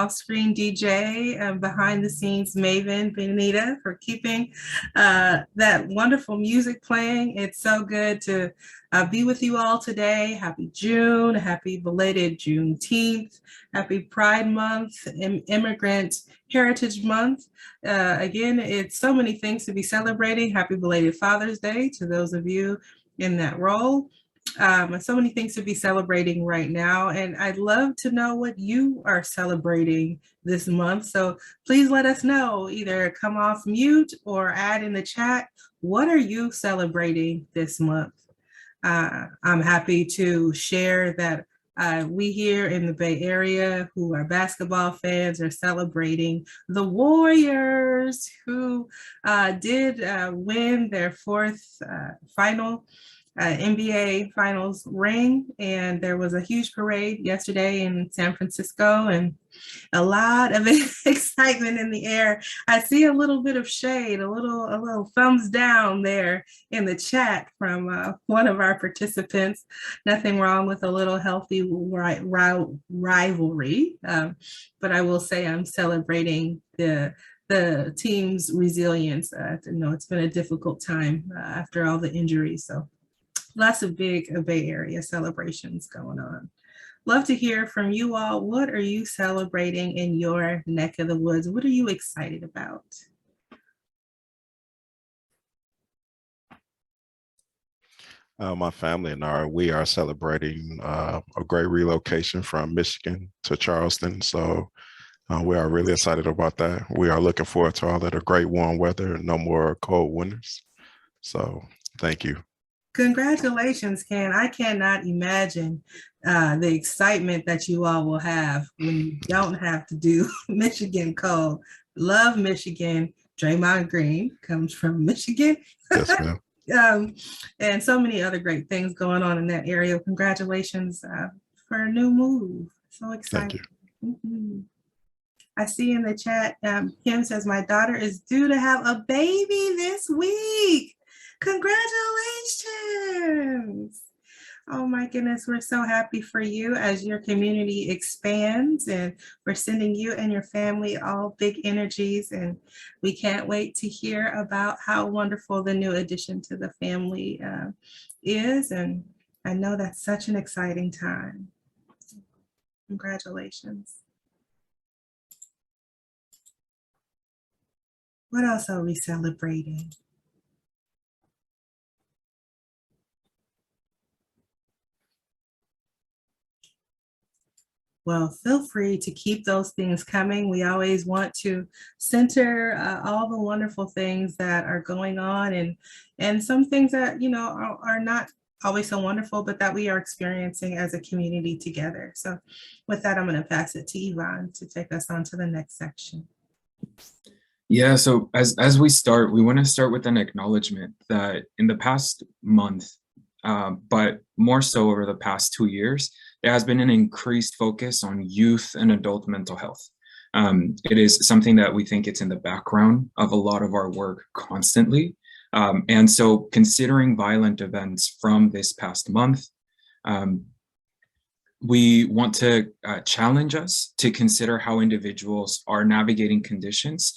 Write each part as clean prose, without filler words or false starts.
off-screen DJ and behind the scenes Maven Benita for keeping that wonderful music playing. It's so good to be with you all today. Happy June, happy belated Juneteenth, happy Pride Month, Immigrant Heritage Month. Again, it's so many things to be celebrating. Happy belated Father's Day to those of you in that role. So many things to be celebrating right now, and I'd love to know what you are celebrating this month. So please let us know, either come off mute or add in the chat, what are you celebrating this month? I'm happy to share that we here in the Bay Area who are basketball fans are celebrating the Warriors, who did win their fourth final NBA Finals ring, and there was a huge parade yesterday in San Francisco and a lot of excitement in the air. I see a little bit of shade, a little thumbs down there in the chat from one of our participants. Nothing wrong with a little healthy rivalry, but I will say I'm celebrating the team's resilience. It's been a difficult time after all the injuries, so lots of big Bay Area celebrations going on. Love to hear from you all. What are you celebrating in your neck of the woods? What are you excited about? My family and we are celebrating a great relocation from Michigan to Charleston. So we are really excited about that. We are looking forward to all of the great warm weather and no more cold winters. So thank you. Congratulations, Ken. I cannot imagine the excitement that you all will have when you don't have to do Michigan cold. Love Michigan. Draymond Green comes from Michigan. Yes, ma'am. And so many other great things going on in that area. Congratulations for a new move. So excited. Thank you. I see in the chat, Kim says, my daughter is due to have a baby this week. Congratulations. Oh my goodness, we're so happy for you as your community expands, and we're sending you and your family all big energies, and we can't wait to hear about how wonderful the new addition to the family is, and I know that's such an exciting time. Congratulations. What else are we celebrating? Well, feel free to keep those things coming. We always want to center all the wonderful things that are going on, and some things that, are not always so wonderful, but that we are experiencing as a community together. So with that, I'm going to pass it to Yvonne to take us on to the next section. Yeah, so as we start, we want to start with an acknowledgement that in the past month, but more so over the past 2 years, there has been an increased focus on youth and adult mental health. It is something that we think it's in the background of a lot of our work constantly. And so considering violent events from this past month, we want to challenge us to consider how individuals are navigating conditions.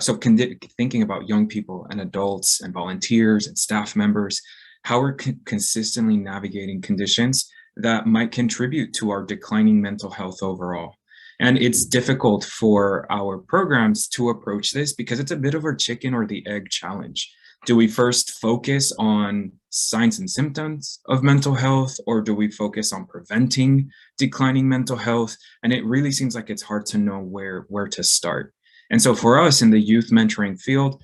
Thinking about young people and adults and volunteers and staff members, how we're consistently navigating conditions that might contribute to our declining mental health overall. And it's difficult for our programs to approach this because it's a bit of a chicken or the egg challenge. Do we first focus on signs and symptoms of mental health, or do we focus on preventing declining mental health? And it really seems like it's hard to know where to start. And so for us in the youth mentoring field,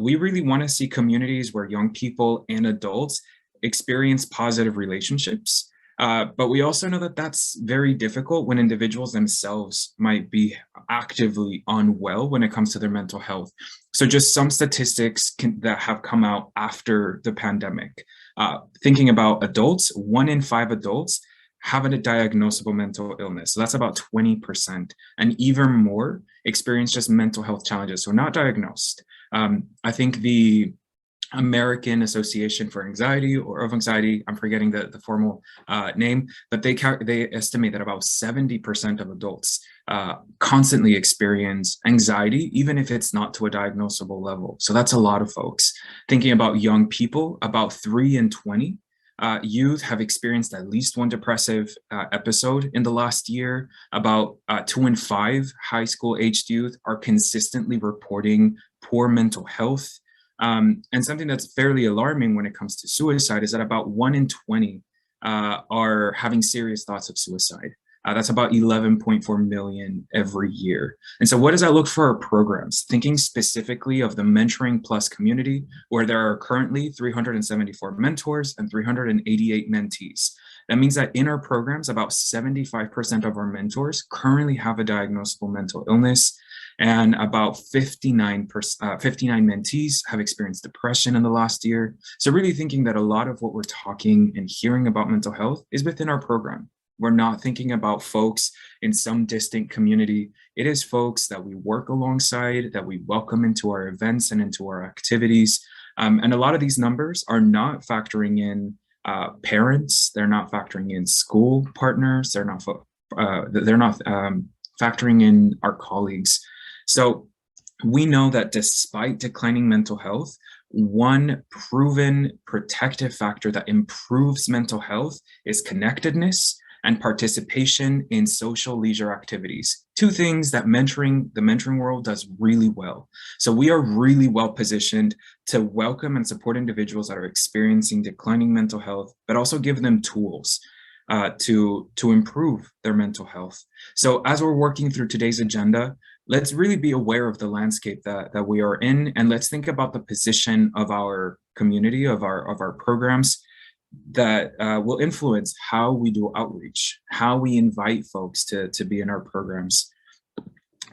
we really want to see communities where young people and adults experience positive relationships. But we also know that that's very difficult when individuals themselves might be actively unwell when it comes to their mental health. So just some statistics that have come out after the pandemic. Thinking about adults, 1 in 5 adults have a diagnosable mental illness. So that's about 20%, and even more experience just mental health challenges, so not diagnosed. I think the American Association for Anxiety or of Anxiety. I'm forgetting the formal name, but they estimate that about 70% of adults constantly experience anxiety, even if it's not to a diagnosable level. So that's a lot of folks. Thinking about young people, about 3 in 20 youth have experienced at least one depressive episode in the last year. About 2 in 5 high school aged youth are consistently reporting poor mental health. And something that's fairly alarming when it comes to suicide is that about 1 in 20 are having serious thoughts of suicide. That's about 11.4 million every year. And so what does that look for our programs? Thinking specifically of the Mentoring Plus community, where there are currently 374 mentors and 388 mentees. That means that in our programs, about 75% of our mentors currently have a diagnosable mental illness, and about 59 mentees have experienced depression in the last year. So really thinking that a lot of what we're talking and hearing about mental health is within our program. We're not thinking about folks in some distant community. It is folks that we work alongside, that we welcome into our events and into our activities. And a lot of these numbers are not factoring in parents. They're not factoring in school partners. They're not factoring in our colleagues. So we know that despite declining mental health, one proven protective factor that improves mental health is connectedness and participation in social leisure activities. 2 things that the mentoring world does really well. So we are really well positioned to welcome and support individuals that are experiencing declining mental health, but also give them tools to improve their mental health. So as we're working through today's agenda, let's really be aware of the landscape that we are in, and let's think about the position of our community, of our programs, that will influence how we do outreach, how we invite folks to be in our programs.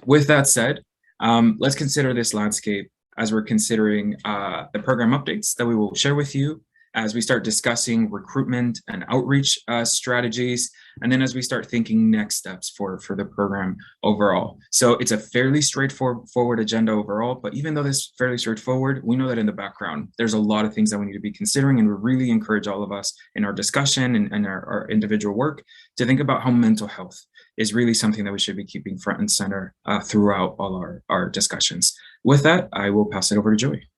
With that said, let's consider this landscape as we're considering the program updates that we will share with you as we start discussing recruitment and outreach strategies, and then as we start thinking next steps for the program overall. So it's a fairly straightforward agenda overall, but even though this is fairly straightforward, we know that in the background, there's a lot of things that we need to be considering, and we really encourage all of us in our discussion and our individual work to think about how mental health is really something that we should be keeping front and center throughout all our discussions. With that, I will pass it over to Joey.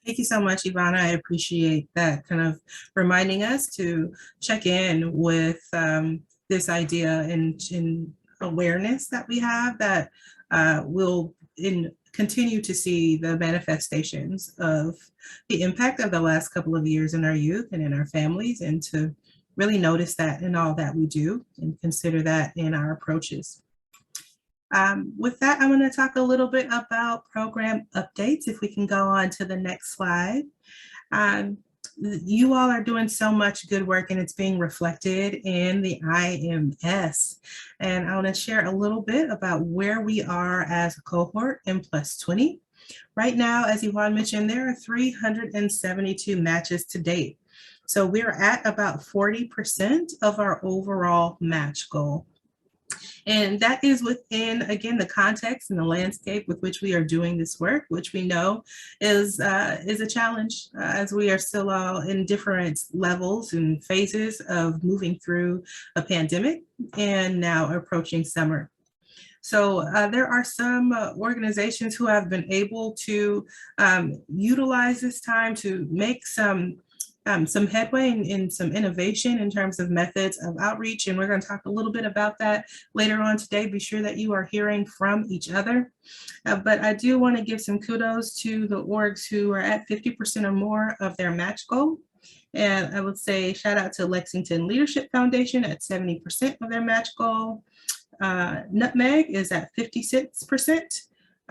Thank you so much, Ivana. I appreciate that kind of reminding us to check in with this idea and awareness that we have that will continue to see the manifestations of the impact of the last couple of years in our youth and in our families, and to really notice that in all that we do and consider that in our approaches. With that, I'm going to talk a little bit about program updates. If we can go on to the next slide. You all are doing so much good work, and it's being reflected in the IMS. And I want to share a little bit about where we are as a cohort in plus 20. Right now, as Yvonne mentioned, there are 372 matches to date. So we're at about 40% of our overall match goal. And that is within, again, the context and the landscape with which we are doing this work, which we know is a challenge as we are still all in different levels and phases of moving through a pandemic and now approaching summer. So there are some organizations who have been able to utilize this time to make some headway and some innovation in terms of methods of outreach. And we're going to talk a little bit about that later on today. Be sure that you are hearing from each other. But I do want to give some kudos to the orgs who are at 50% or more of their match goal. And I would say shout out to Lexington Leadership Foundation at 70% of their match goal. Nutmeg is at 56%.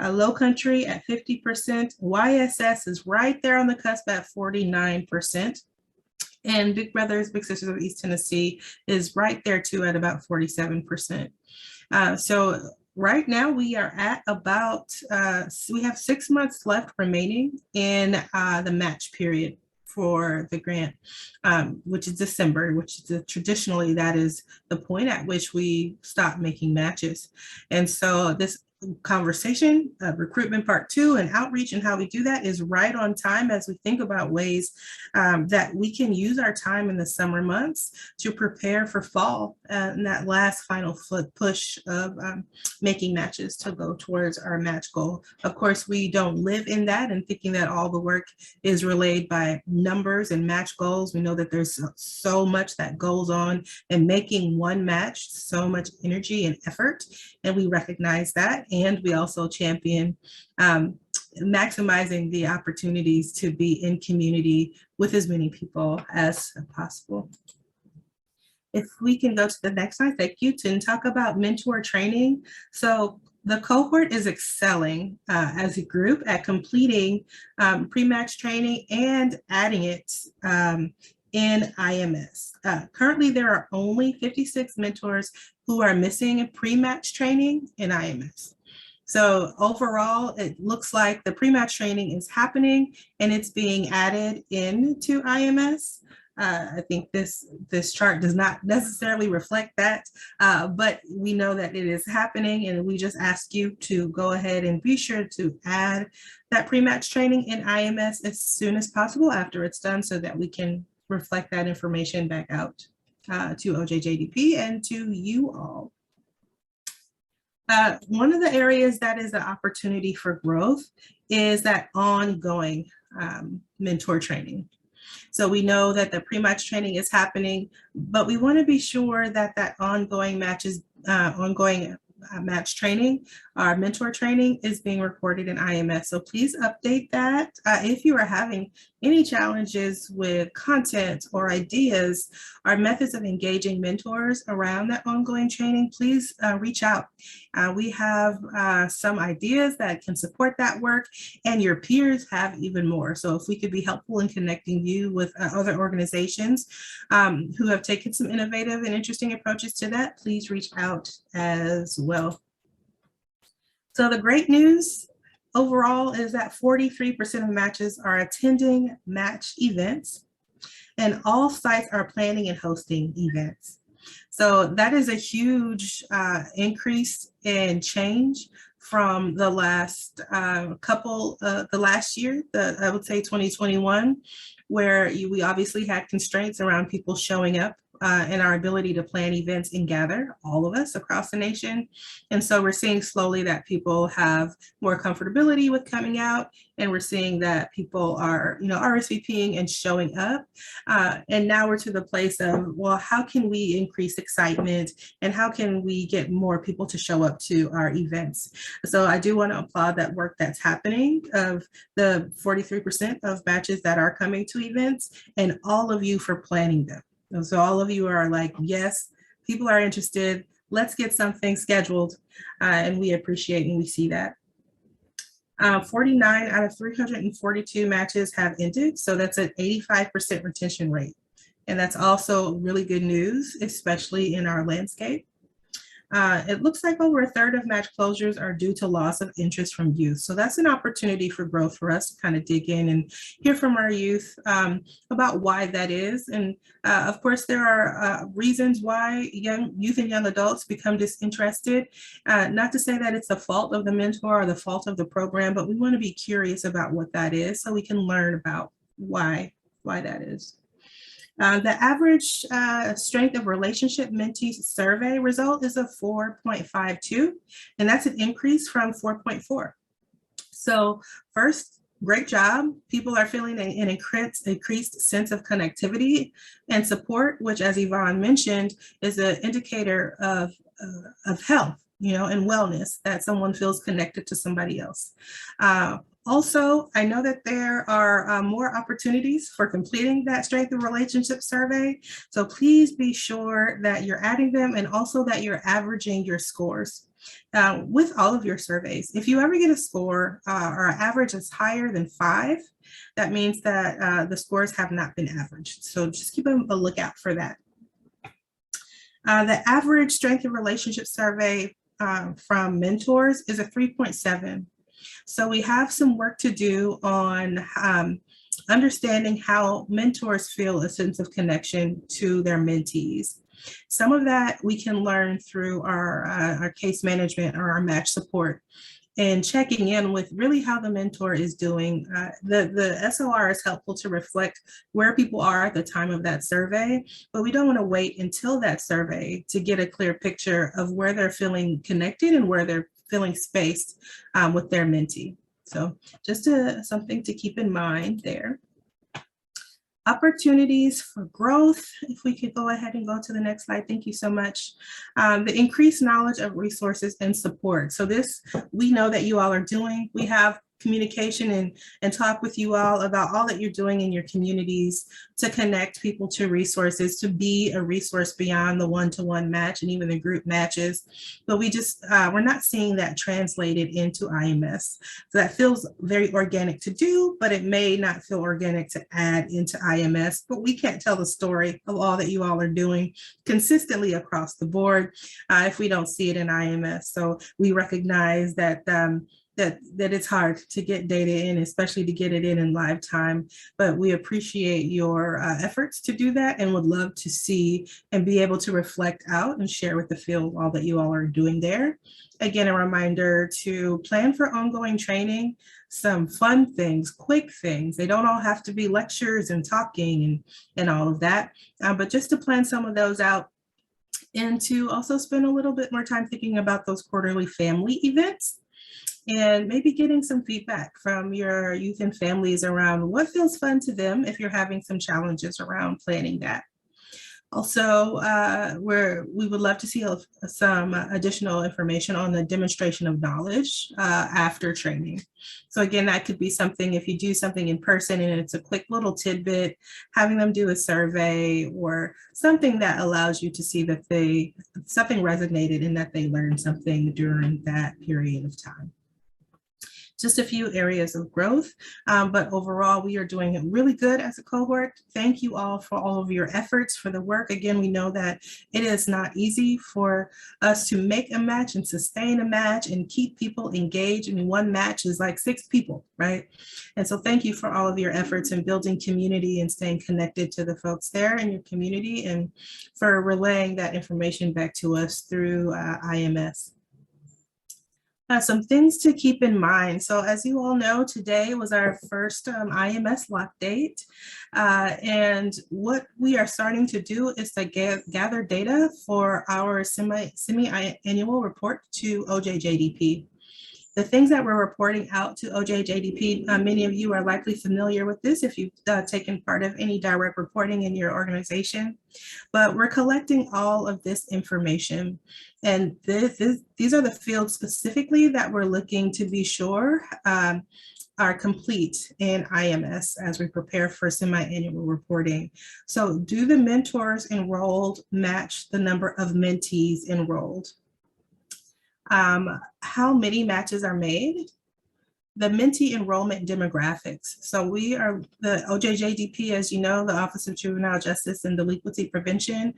Low Country at 50%. YSS is right there on the cusp at 49%. And Big Brothers Big Sisters of East Tennessee is right there too at about 47%. So right now we are at about, we have 6 months left remaining in the match period for the grant, which is December, which is traditionally that is the point at which we stop making matches. And so this conversation, recruitment part 2 and outreach and how we do that is right on time as we think about ways that we can use our time in the summer months to prepare for fall and that last final push of making matches to go towards our match goal. Of course, we don't live in that and thinking that all the work is relayed by numbers and match goals. We know that there's so much that goes on in making one match, so much energy and effort, and we recognize that. And we also champion maximizing the opportunities to be in community with as many people as possible. If we can go to the next slide, thank you, to talk about mentor training. So the cohort is excelling as a group at completing pre-match training and adding it in IMS. Currently, there are only 56 mentors who are missing pre-match training in IMS. So overall, it looks like the pre-match training is happening and it's being added into IMS. I think this chart does not necessarily reflect that, but we know that it is happening, and we just ask you to go ahead and be sure to add that pre-match training in IMS as soon as possible after it's done so that we can reflect that information back out to OJJDP and to you all. One of the areas that is an opportunity for growth is that ongoing mentor training. So we know that the pre-match training is happening, but we want to be sure that that ongoing match training, our mentor training, is being recorded in IMS. So please update that. If you are having any challenges with content or ideas or methods of engaging mentors around that ongoing training, please reach out. We have some ideas that can support that work, and your peers have even more. So if we could be helpful in connecting you with other organizations who have taken some innovative and interesting approaches to that, please reach out as well. So the great news overall is that 43% of matches are attending match events, and all sites are planning and hosting events. So that is a huge increase in change from the last last year, I would say 2021, where we obviously had constraints around people showing up and our ability to plan events and gather, all of us across the nation. And so we're seeing slowly that people have more comfortability with coming out, and we're seeing that people are, RSVPing and showing up. And now we're to the place of, well, how can we increase excitement and how can we get more people to show up to our events? So I do want to applaud that work that's happening of the 43% of batches that are coming to events, and all of you for planning them. And so all of you are like, yes, people are interested. Let's get something scheduled. And we appreciate and we see that. 49 out of 342 matches have ended. So that's an 85% retention rate. And that's also really good news, especially in our landscape. It looks like over a third of match closures are due to loss of interest from youth. So that's an opportunity for growth for us to kind of dig in and hear from our youth about why that is. And of course, there are reasons why youth and young adults become disinterested. Not to say that it's the fault of the mentor or the fault of the program, but we want to be curious about what that is so we can learn about why that is. The average strength of relationship mentee survey result is a 4.52, and that's an increase from 4.4. So first, great job. People are feeling an increased sense of connectivity and support, which, as Yvonne mentioned, is an indicator of health, and wellness, that someone feels connected to somebody else. Also, I know that there are more opportunities for completing that strength of relationship survey. So please be sure that you're adding them and also that you're averaging your scores with all of your surveys. If you ever get a score or an average that's higher than 5, that means that the scores have not been averaged. So just keep a lookout for that. The average strength of relationship survey from mentors is a 3.7. So we have some work to do on understanding how mentors feel a sense of connection to their mentees. Some of that we can learn through our case management or our match support, and checking in with really how the mentor is doing. The SOR is helpful to reflect where people are at the time of that survey, but we don't want to wait until that survey to get a clear picture of where they're feeling connected and where they're feeling spaced with their mentee. So just something to keep in mind there. Opportunities for growth. If we could go ahead and go to the next slide. Thank you so much. The increased knowledge of resources and support. So this, we know that you all are doing. We have communication and talk with you all about all that you're doing in your communities to connect people to resources, to be a resource beyond the one-to-one match and even the group matches. But we just, we're not seeing that translated into IMS. So that feels very organic to do, but it may not feel organic to add into IMS, but we can't tell the story of all that you all are doing consistently across the board if we don't see it in IMS. So we recognize that that it's hard to get data in, especially to get it in live time. But we appreciate your efforts to do that and would love to see and be able to reflect out and share with the field all that you all are doing there. Again, a reminder to plan for ongoing training, some fun things, quick things. They don't all have to be lectures and talking and all of that, but just to plan some of those out and to also spend a little bit more time thinking about those quarterly family events, and maybe getting some feedback from your youth and families around what feels fun to them if you're having some challenges around planning that. Also, we would love to see some additional information on the demonstration of knowledge after training. So again, that could be something, if you do something in person and it's a quick little tidbit, having them do a survey or something that allows you to see that something resonated and that they learned something during that period of time. Just a few areas of growth, but overall we are doing really good as a cohort. Thank you all for all of your efforts, for the work. Again, we know that it is not easy for us to make a match and sustain a match and keep people engaged. I mean, one match is like 6 people, right? And so thank you for all of your efforts in building community and staying connected to the folks there in your community, and for relaying that information back to us through IMS. Some things to keep in mind. So as you all know, today was our first IMS lock date. And what we are starting to do is to gather data for our semi-annual report to OJJDP. The things that we're reporting out to OJJDP, many of you are likely familiar with this if you've taken part of any direct reporting in your organization, but we're collecting all of this information. And these are the fields specifically that we're looking to be sure are complete in IMS as we prepare for semi-annual reporting. So do the mentors enrolled match the number of mentees enrolled? How many matches are made? The mentee enrollment demographics. So we are, the OJJDP, as you know, the Office of Juvenile Justice and Delinquency Prevention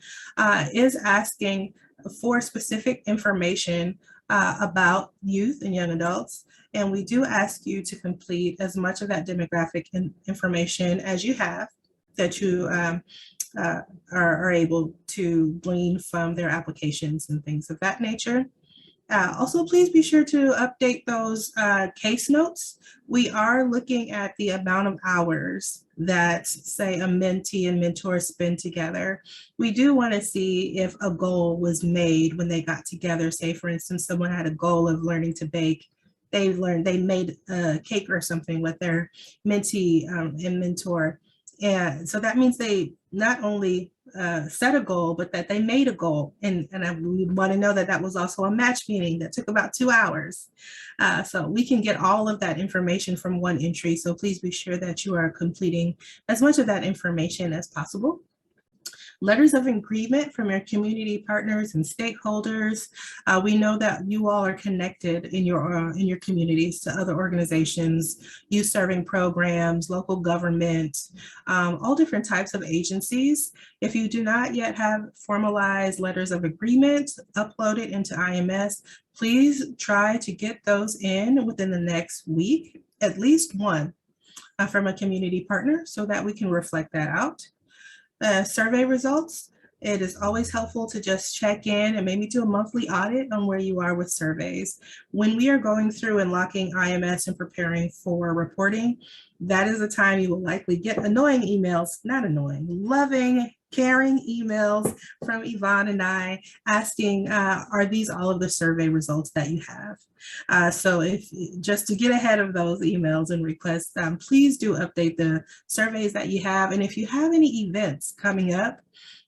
is asking for specific information about youth and young adults. And we do ask you to complete as much of that demographic information as you have, that you are able to glean from their applications and things of that nature. Also, please be sure to update those case notes. We are looking at the amount of hours that, say, a mentee and mentor spend together. We do want to see if a goal was made when they got together. Say, for instance, someone had a goal of learning to bake. They made a cake or something with their mentee and mentor. And so that means they not only set a goal, but that they made a goal. And we want to know that that was also a match meeting that took about 2 hours. So we can get all of that information from one entry. So please be sure that you are completing as much of that information as possible. Letters of agreement from your community partners and stakeholders. We know that you all are connected in your communities to other organizations, youth serving programs, local government, all different types of agencies. If you do not yet have formalized letters of agreement uploaded into IMS, please try to get those in within the next week, at least one from a community partner, so that we can reflect that out. Survey results. It is always helpful to just check in and maybe do a monthly audit on where you are with surveys. When we are going through and locking IMS and preparing for reporting, that is the time you will likely get annoying emails, not annoying, loving, caring emails from Yvonne and I asking, are these all of the survey results that you have? So if just to get ahead of those emails and requests, please do update the surveys that you have. And if you have any events coming up,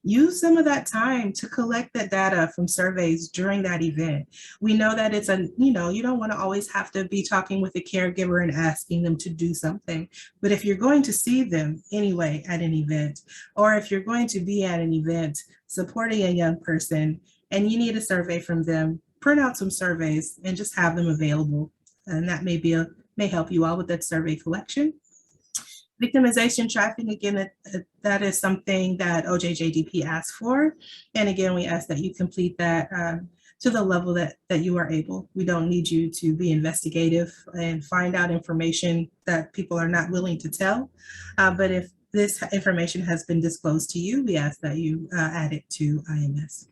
use some of that time to collect that data from surveys during that event. We know that it's you don't want to always have to be talking with a caregiver and asking them to do something. But if you're going to see them anyway at an event, or if you're going to be at an event supporting a young person and you need a survey from them, print out some surveys and just have them available. And that may help you all with that survey collection. Victimization tracking, again, that is something that OJJDP asks for. And again, we ask that you complete that to the level that you are able. We don't need you to be investigative and find out information that people are not willing to tell. But if this information has been disclosed to you, we ask that you add it to IMS.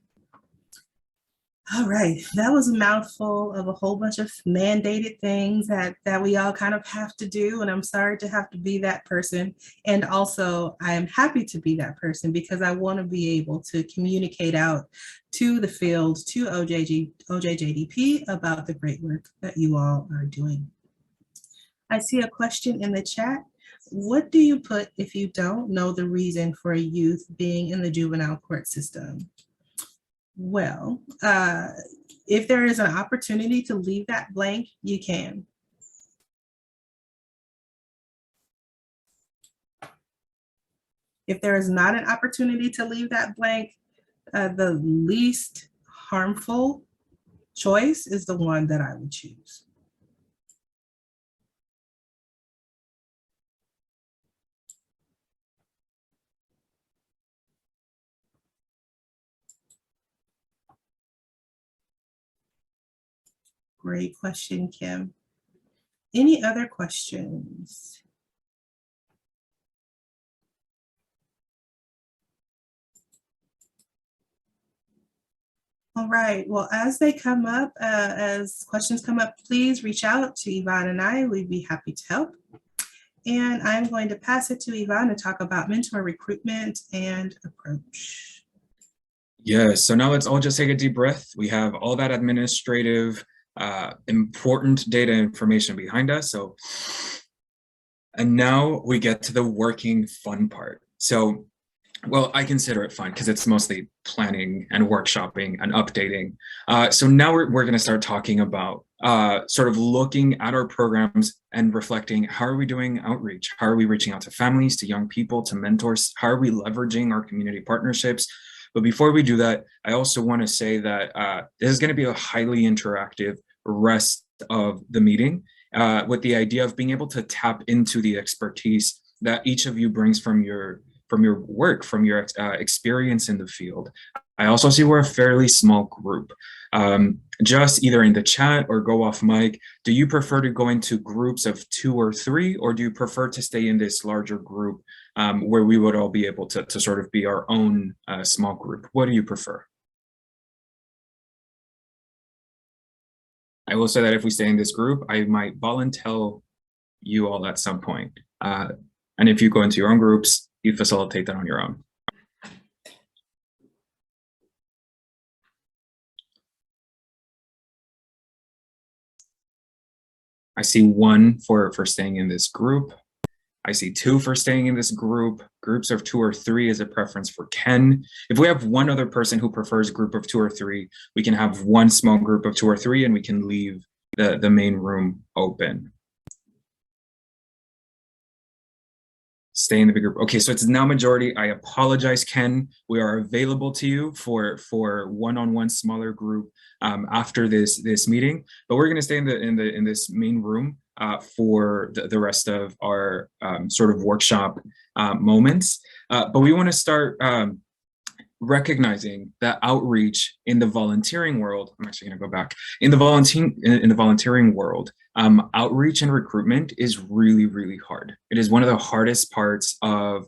All right, that was a mouthful of a whole bunch of mandated things that we all kind of have to do. And I'm sorry to have to be that person. And also I am happy to be that person because I want to be able to communicate out to the field, to OJJDP about the great work that you all are doing. I see a question in the chat. What do you put if you don't know the reason for a youth being in the juvenile court system? Well, if there is an opportunity to leave that blank, you can. If there is not an opportunity to leave that blank, the least harmful choice is the one that I would choose. Great question, Kim. Any other questions? All right, well, as they come up, as questions come up, please reach out to Yvonne and I. We'd be happy to help. And I'm going to pass it to Yvonne to talk about mentor recruitment and approach. Yes, so now let's all just take a deep breath. We have all that administrative important data information behind us. And now we get to the working fun part. So, well, I consider it fun because it's mostly planning and workshopping and updating. So now we're going to start talking about sort of looking at our programs and reflecting, how are we doing outreach? How are we reaching out to families, to young people, to mentors? How are we leveraging our community partnerships? But before we do that, I also want to say that this is going to be a highly interactive rest of the meeting with the idea of being able to tap into the expertise that each of you brings from your work, from your experience in the field. I also see we're a fairly small group. Just either in the chat or go off mic, do you prefer to go into groups of 2 or 3, or do you prefer to stay in this larger group where we would all be able to sort of be our own small group? What do you prefer? I will say that if we stay in this group, I might volunteer you all at some point. And if you go into your own groups, you facilitate that on your own. I see 1 for staying in this group. I see 2 for staying in this group. Groups of 2 or 3 is a preference for Ken. If we have 1 other person who prefers a group of 2 or 3, we can have 1 small group of 2 or 3 and we can leave the main room open. Stay in the big group. Okay, so it's now majority. I apologize, Ken. We are available to you for one-on-one smaller group after this meeting, but we're going to stay in this main room for the rest of our sort of workshop moments. But we want to start recognizing that outreach in the volunteering world. I'm actually going to go back in the volunteering world. Outreach and recruitment is really, really hard. It is one of the hardest parts of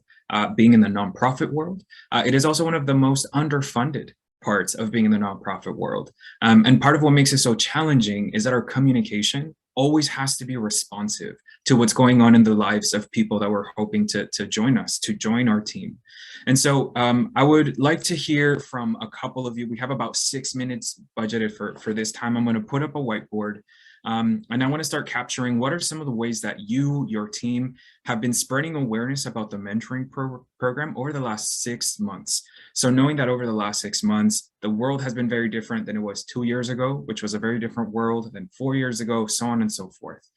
being in the nonprofit world. It is also one of the most underfunded parts of being in the nonprofit world. And part of what makes it so challenging is that our communication always has to be responsive to what's going on in the lives of people that we're hoping to join us, to join our team. And so I would like to hear from a couple of you. We have about 6 minutes budgeted for this time. I'm going to put up a whiteboard. And I want to start capturing what are some of the ways that you, your team, have been spreading awareness about the mentoring program over the last 6 months. So knowing that over the last 6 months, the world has been very different than it was 2 years ago, which was a very different world than 4 years ago, so on and so forth.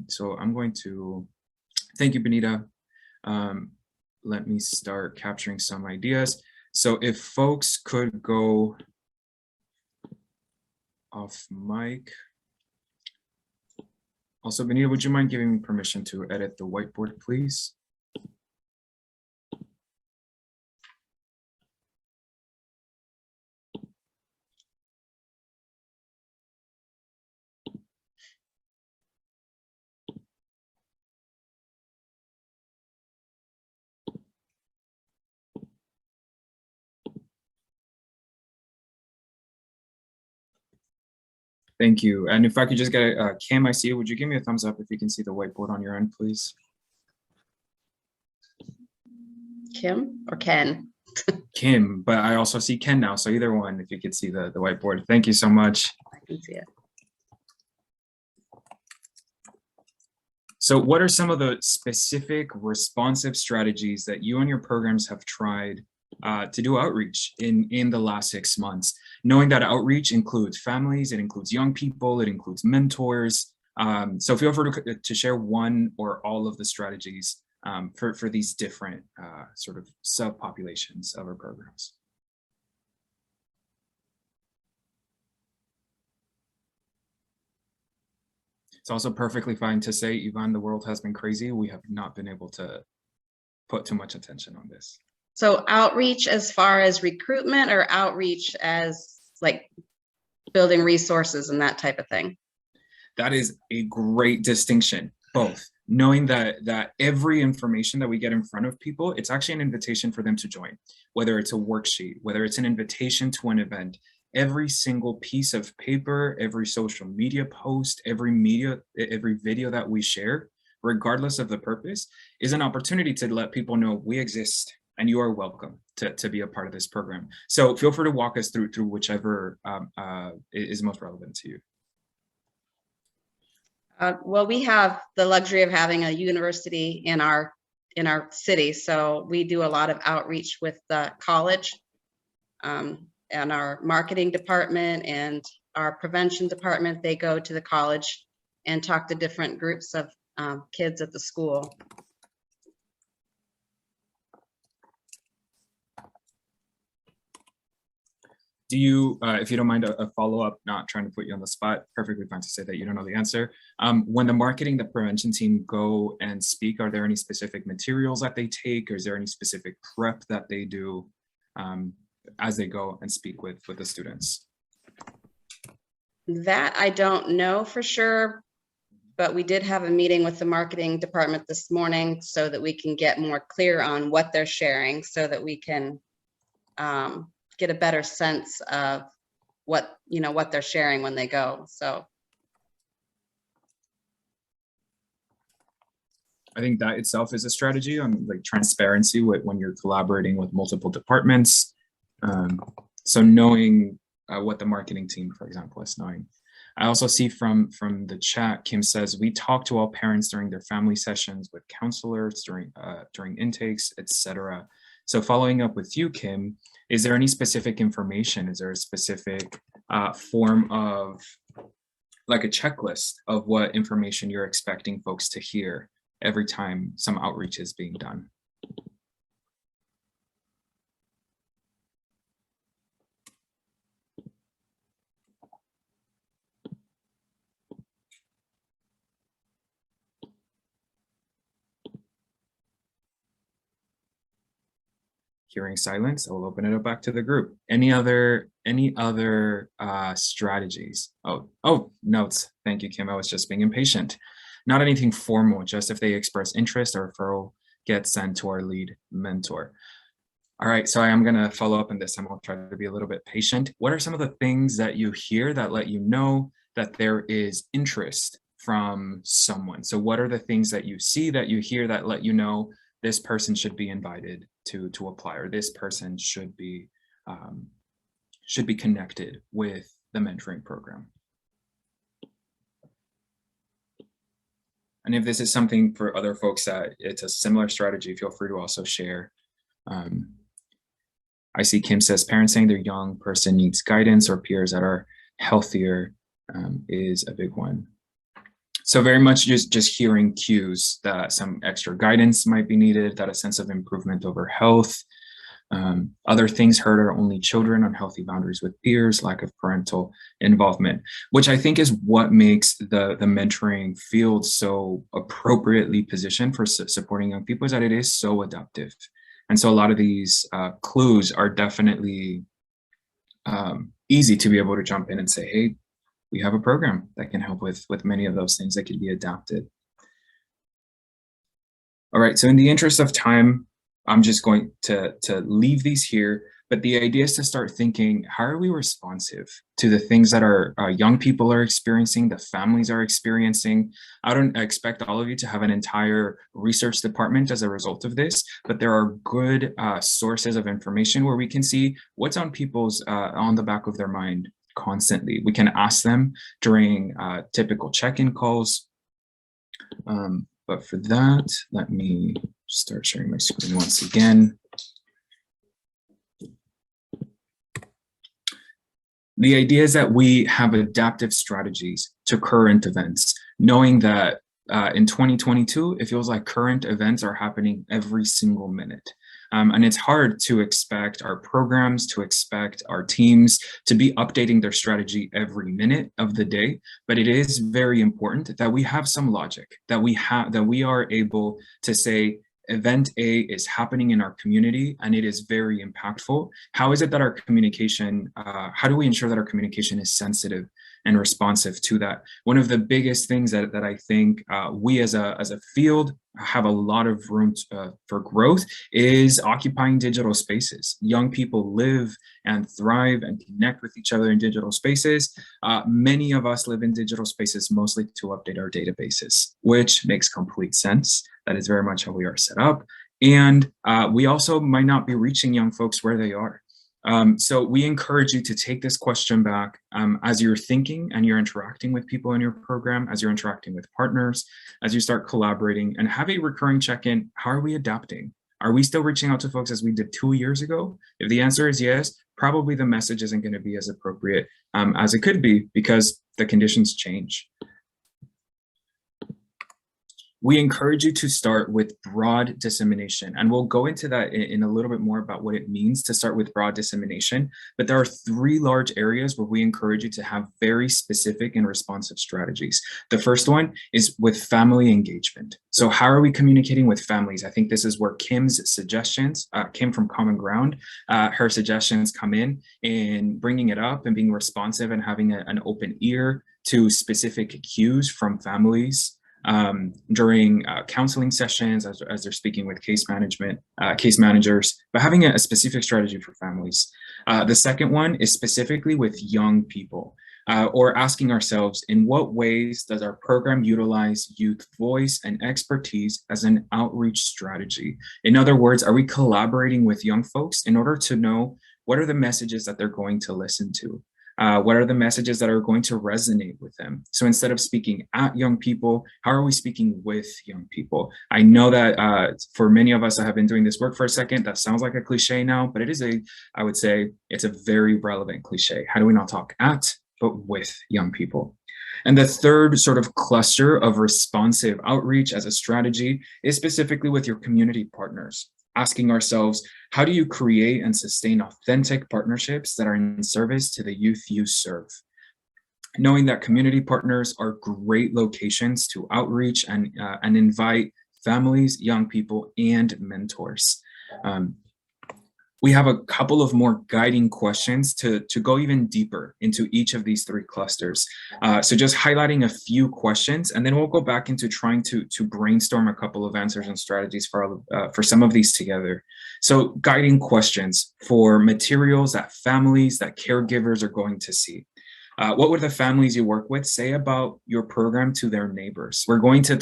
So I'm going to thank you, Benita. Let me start capturing some ideas. So if folks could go off mic. Also, Benita, would you mind giving me permission to edit the whiteboard, please? Thank you. And if I could just get a Kim, I see you. Would you give me a thumbs up if you can see the whiteboard on your end, please? Kim or Ken? Kim, but I also see Ken now. So either one, if you could see the whiteboard. Thank you so much. I can see it. So what are some of the specific responsive strategies that you and your programs have tried to do outreach in the last 6 months, knowing that outreach includes families, it includes young people, it includes mentors. So feel free to share one or all of the strategies for these different sort of subpopulations of our programs. It's also perfectly fine to say, Yvonne, the world has been crazy. We have not been able to put too much attention on this. So outreach as far as recruitment, or outreach as like building resources and that type of thing? That is a great distinction, both. Knowing that every information that we get in front of people, it's actually an invitation for them to join, whether it's a worksheet, whether it's an invitation to an event. Every single piece of paper, every social media post, every video that we share, regardless of the purpose, is an opportunity to let people know we exist and you are welcome to be a part of this program. So feel free to walk us through whichever is most relevant to you. Well, we have the luxury of having a university in our city, so we do a lot of outreach with the college and our marketing department and our prevention department. They go to the college and talk to different groups of kids at the school. Do you, if you don't mind a follow-up, not trying to put you on the spot, perfectly fine to say that you don't know the answer. When the marketing, the prevention team go and speak, are there any specific materials that they take, or is there any specific prep that they do as they go and speak with the students? That I don't know for sure, but we did have a meeting with the marketing department this morning so that we can get more clear on what they're sharing, so that we can get a better sense of what they're sharing when they go. So I think that itself is a strategy on like transparency when you're collaborating with multiple departments. So knowing what the marketing team, for example, is knowing. I also see from the chat, Kim says, we talk to all parents during their family sessions, with counselors during intakes, etc. So following up with you, Kim, is there any specific information? Is there a specific form of like a checklist of what information you're expecting folks to hear every time some outreach is being done? Hearing silence, I will open it up back to the group. Any other strategies? Oh, notes. Thank you, Kim. I was just being impatient. Not anything formal, just if they express interest, our referral gets sent to our lead mentor. All right, so I am gonna follow up on this and I'll try to be a little bit patient. What are some of the things that you hear that let you know that there is interest from someone? So what are the things that you see, that you hear, that let you know this person should be invited to apply, or this person should be connected with the mentoring program? And if this is something for other folks that it's a similar strategy, feel free to also share. I see Kim says parents saying their young person needs guidance or peers that are healthier is a big one. So very much just hearing cues that some extra guidance might be needed, that a sense of improvement over health. Other things heard are only children, unhealthy boundaries with peers, lack of parental involvement, which I think is what makes the mentoring field so appropriately positioned for supporting young people, is that it is so adaptive. And so a lot of these clues are definitely easy to be able to jump in and say, hey, we have a program that can help with many of those things that could be adapted. All right, so in the interest of time, I'm just going to leave these here, but the idea is to start thinking, how are we responsive to the things that our young people are experiencing, the families are experiencing? I don't expect all of you to have an entire research department as a result of this, but there are good sources of information where we can see what's on people's, on the back of their mind constantly. We can ask them during typical check-in calls. But for that, let me start sharing my screen once again. The idea is that we have adaptive strategies to current events, knowing that in 2022, it feels like current events are happening every single minute. And it's hard to expect our programs, to expect our teams to be updating their strategy every minute of the day, but it is very important that we have some logic, that we are able to say, event A is happening in our community and it is very impactful. How is it that our communication, how do we ensure that our communication is sensitive and responsive to that? One of the biggest things that I think we as a field have a lot of room for growth is occupying digital spaces. Young people live and thrive and connect with each other in digital spaces. Many of us live in digital spaces mostly to update our databases, which makes complete sense. That is very much how we are set up. And we also might not be reaching young folks where they are. So we encourage you to take this question back as you're thinking and you're interacting with people in your program, as you're interacting with partners, as you start collaborating, and have a recurring check-in. How are we adapting? Are we still reaching out to folks as we did 2 years ago? If the answer is yes, probably the message isn't going to be as appropriate as it could be because the conditions change. We encourage you to start with broad dissemination, and we'll go into that in a little bit more about what it means to start with broad dissemination. But there are 3 large areas where we encourage you to have very specific and responsive strategies. The first one is with family engagement. So how are we communicating with families? I think this is where Kim's suggestions, Kim from Common Ground, her suggestions come in bringing it up and being responsive and having an open ear to specific cues from families during counseling sessions as they're speaking with case managers, but having a specific strategy for families. The second one is specifically with young people, or asking ourselves, in what ways does our program utilize youth voice and expertise as an outreach strategy? In other words, are we collaborating with young folks in order to know what are the messages that they're going to listen to? What are the messages that are going to resonate with them? So instead of speaking at young people, how are we speaking with young people? I know that for many of us that have been doing this work for a second, that sounds like a cliche now, but it is I would say it's a very relevant cliche. How do we not talk at, but with young people? And the third sort of cluster of responsive outreach as a strategy is specifically with your community partners. Asking ourselves, how do you create and sustain authentic partnerships that are in service to the youth you serve? Knowing that community partners are great locations to outreach and invite families, young people, and mentors. we have a couple of more guiding questions to go even deeper into each of these three clusters. So just highlighting a few questions, and then we'll go back into trying to brainstorm a couple of answers and strategies for some of these together. So guiding questions for materials that families, that caregivers are going to see. What would the families you work with say about your program to their neighbors? We're going to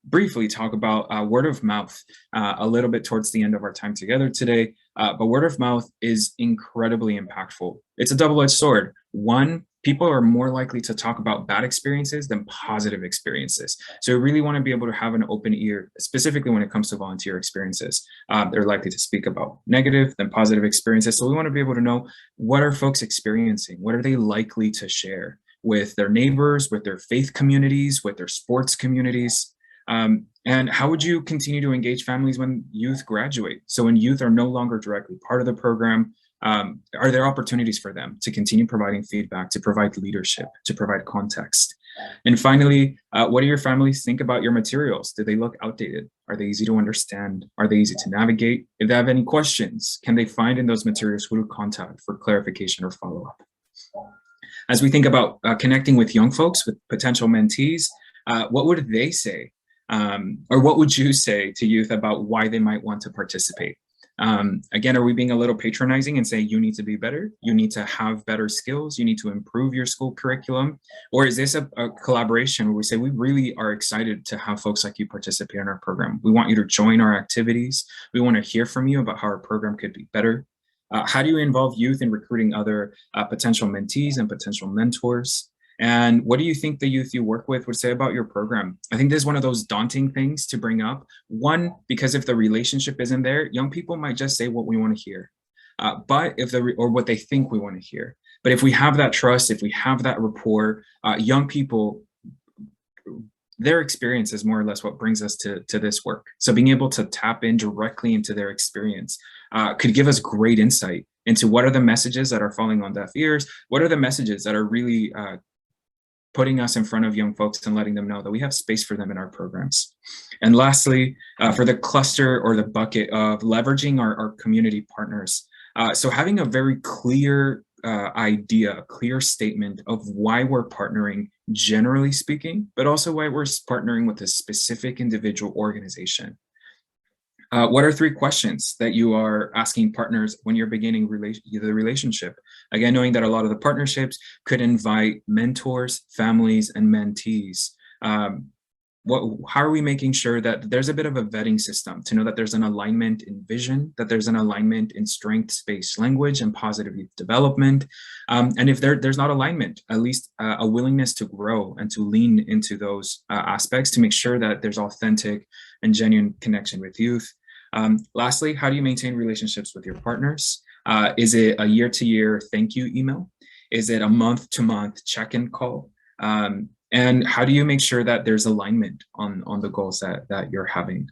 briefly talk about word of mouth a little bit towards the end of our time together today. But word of mouth is incredibly impactful. It's a double-edged sword. One, people are more likely to talk about bad experiences than positive experiences. So we really want to be able to have an open ear, specifically when it comes to volunteer experiences. They're likely to speak about negative than positive experiences. So we want to be able to know, what are folks experiencing? What are they likely to share with their neighbors, with their faith communities, with their sports communities? And how would you continue to engage families when youth graduate? So when youth are no longer directly part of the program, are there opportunities for them to continue providing feedback, to provide leadership, to provide context? And finally, what do your families think about your materials? Do they look outdated? Are they easy to understand? Are they easy to navigate? If they have any questions, can they find in those materials who to contact for clarification or follow-up? As we think about connecting with young folks, with potential mentees, what would they say? Or what would you say to youth about why they might want to participate? Again, are we being a little patronizing and saying you need to be better? You need to have better skills. You need to improve your school curriculum? Or is this a collaboration where we say we really are excited to have folks like you participate in our program? We want you to join our activities. We want to hear from you about how our program could be better. How do you involve youth in recruiting other potential mentees and potential mentors? And what do you think the youth you work with would say about your program? I think this is one of those daunting things to bring up. One, because if the relationship isn't there, young people might just say what we want to hear, or what they think we want to hear. But if we have that trust, if we have that rapport, young people, their experience is more or less what brings us to this work. So being able to tap in directly into their experience could give us great insight into what are the messages that are falling on deaf ears, what are the messages that are really putting us in front of young folks and letting them know that we have space for them in our programs. And lastly, for the cluster or the bucket of leveraging our community partners. So having a very clear idea, a clear statement of why we're partnering, generally speaking, but also why we're partnering with a specific individual organization. What are 3 questions that you are asking partners when you're beginning the relationship? Again, knowing that a lot of the partnerships could invite mentors, families, and mentees. How are we making sure that there's a bit of a vetting system to know that there's an alignment in vision, that there's an alignment in strengths-based language and positive youth development? And if there's not alignment, at least a willingness to grow and to lean into those aspects to make sure that there's authentic and genuine connection with youth. Lastly, how do you maintain relationships with your partners? Is it a year-to-year thank you email? Is it a month-to-month check-in call? And how do you make sure that there's alignment on the goals that you're having?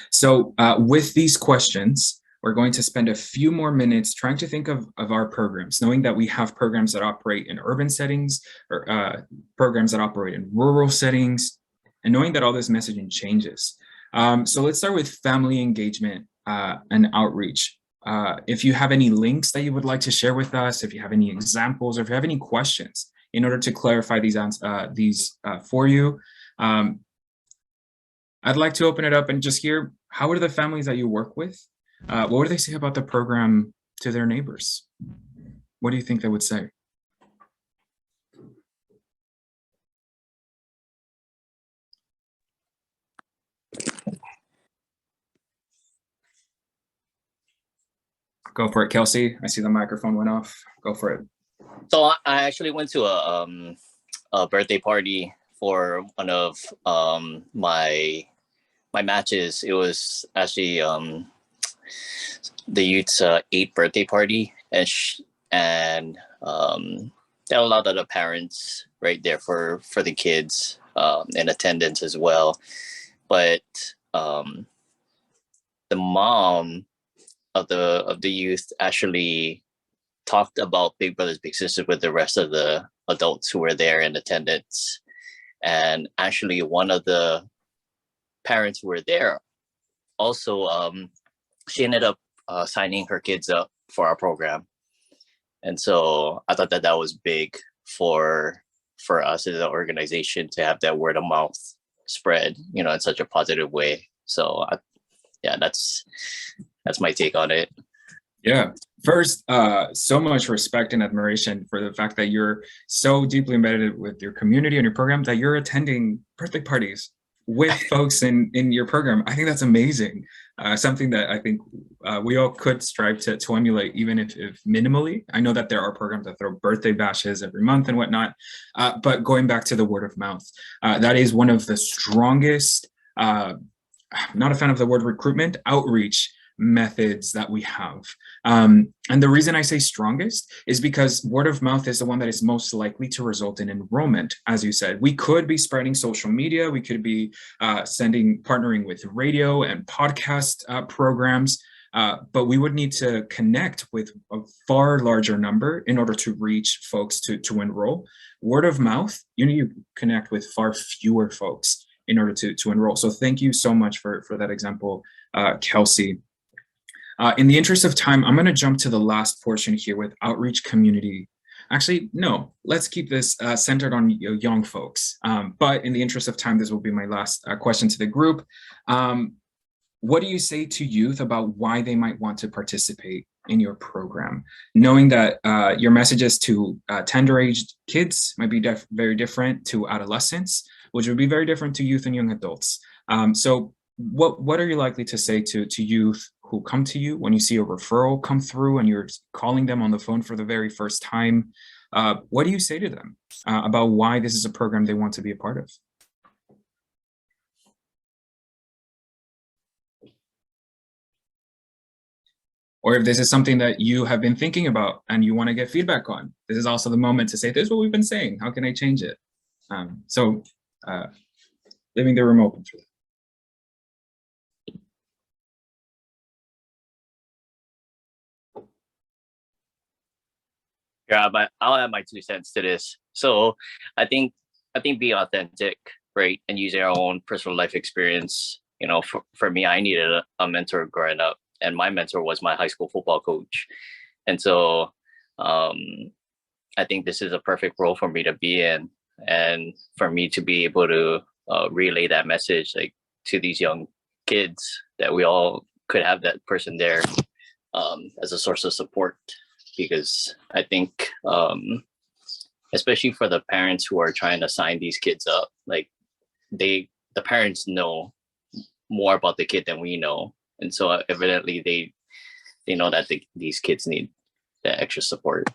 So with these questions, we're going to spend a few more minutes trying to think of our programs, knowing that we have programs that operate in urban settings, or programs that operate in rural settings, and knowing that all this messaging changes. So let's start with family engagement and outreach. If you have any links that you would like to share with us, if you have any examples, or if you have any questions in order to clarify these for you, I'd like to open it up and just hear, how are the families that you work with? What do they say about the program to their neighbors? What do you think they would say? Go for it, Kelsey. I see the microphone went off. Go for it. So I actually went to a birthday party for one of my matches. It was actually the youth's 8th birthday party, and there are a lot of the parents right there for the kids in attendance as well. But the mom of the youth actually talked about Big Brothers Big Sisters with the rest of the adults who were there in attendance. And actually one of the parents who were there also, she ended up signing her kids up for our program. And so I thought that that was big for us as an organization to have that word of mouth spread, you know, in such a positive way. So yeah, that's my take on it. Yeah. First, so much respect and admiration for the fact that you're so deeply embedded with your community and your program that you're attending birthday parties with folks in your program. I think that's amazing. Something that I think we all could strive to emulate, even if minimally. I know that there are programs that throw birthday bashes every month and whatnot, but going back to the word of mouth, that is one of the strongest, I'm not a fan of the word recruitment, outreach methods that we have. And the reason I say strongest is because word of mouth is the one that is most likely to result in enrollment. As you said, we could be spreading social media, we could be partnering with radio and podcast programs, but we would need to connect with a far larger number in order to reach folks to enroll. Word of mouth, you need to connect with far fewer folks in order to enroll. So thank you so much for that example, Kelsey. In the interest of time, I'm going to jump to the last portion here with outreach community. Actually, no, let's keep this centered on young folks. But in the interest of time, this will be my last question to the group. What do you say to youth about why they might want to participate in your program? Knowing that your messages to tender-aged kids might be very different to adolescents, which would be very different to youth and young adults. So what are you likely to say to youth who come to you when you see a referral come through and you're calling them on the phone for the very first time? What do you say to them about why this is a program they want to be a part of? Or if this is something that you have been thinking about and you want to get feedback on, this is also the moment to say, this is what we've been saying. How can I change it? Leaving the room open for that. Yeah, but I'll add my 2 cents to this. So I think be authentic, right? And using our own personal life experience. You know, for me, I needed a mentor growing up, and my mentor was my high school football coach. And so I think this is a perfect role for me to be in, and for me to be able to relay that message like to these young kids, that we all could have that person there as a source of support. Because I think, especially for the parents who are trying to sign these kids up, like the parents know more about the kid than we know, and so evidently they know that these kids need that extra support.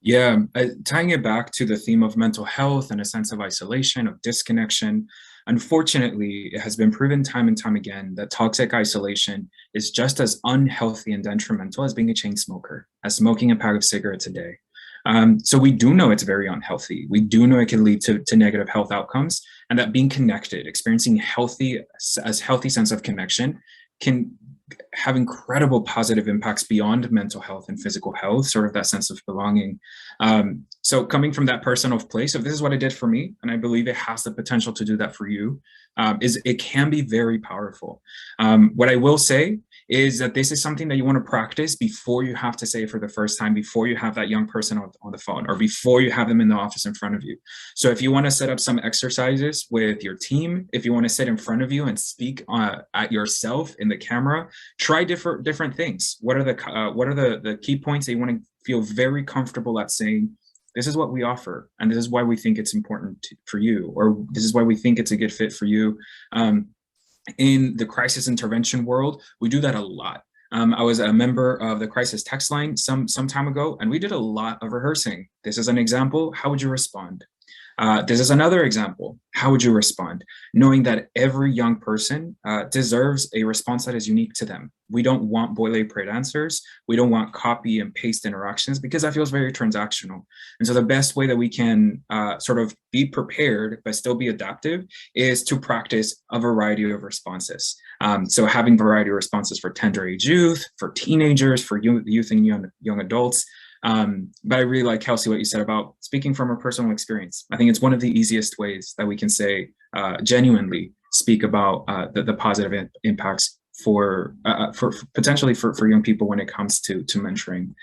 Yeah, tying it back to the theme of mental health and a sense of isolation, of disconnection, unfortunately, it has been proven time and time again that toxic isolation is just as unhealthy and detrimental as being a chain smoker, as smoking a pack of cigarettes a day. So we do know it's very unhealthy. We do know it can lead to negative health outcomes, and that being connected, experiencing healthy sense of connection can have incredible positive impacts beyond mental health and physical health, sort of that sense of belonging. So coming from that personal place, if this is what it did for me, and I believe it has the potential to do that for you, it can be very powerful. What I will say is that this is something that you want to practice before you have to say it for the first time, before you have that young person on the phone, or before you have them in the office in front of you. So if you want to set up some exercises with your team, if you want to sit in front of you and speak at yourself in the camera, try different things. What are the key points that you want to feel very comfortable at saying? This is what we offer, and this is why we think it's important for you, or this is why we think it's a good fit for you. In the crisis intervention world, we do that a lot. I was a member of the crisis text line some time ago, and we did a lot of rehearsing. This is an example. How would you respond? This is another example. How would you respond? Knowing that every young person deserves a response that is unique to them. We don't want boilerplate answers. We don't want copy and paste interactions, because that feels very transactional. And so the best way that we can sort of be prepared but still be adaptive is to practice a variety of responses. So having variety of responses for tender age youth, for teenagers, for youth and young adults. But I really like, Kelsey, what you said about speaking from a personal experience. I think it's one of the easiest ways that we can say, genuinely speak about the positive impacts for potentially for young people when it comes to mentoring.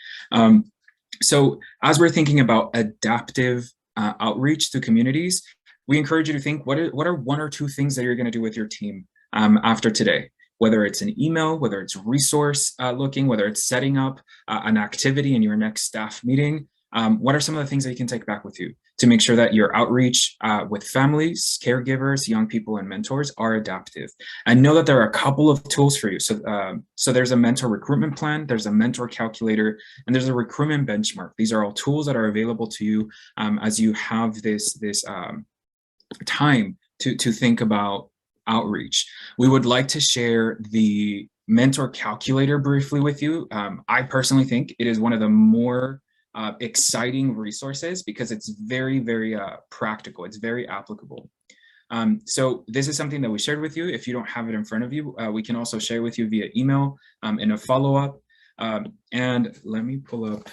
So as we're thinking about adaptive outreach to communities, we encourage you to think, what are one or two things that you're going to do with your team after today? Whether it's an email, whether it's resource looking, whether it's setting up an activity in your next staff meeting, what are some of the things that you can take back with you to make sure that your outreach with families, caregivers, young people, and mentors are adaptive? And know that there are a couple of tools for you. So there's a mentor recruitment plan, there's a mentor calculator, and there's a recruitment benchmark. These are all tools that are available to you as you have this time to think about outreach. We would like to share the mentor calculator briefly with you. I personally think it is one of the more exciting resources because it's very, very practical. It's very applicable. So this is something that we shared with you. If you don't have it in front of you, we can also share with you via email in a follow-up. And let me pull up.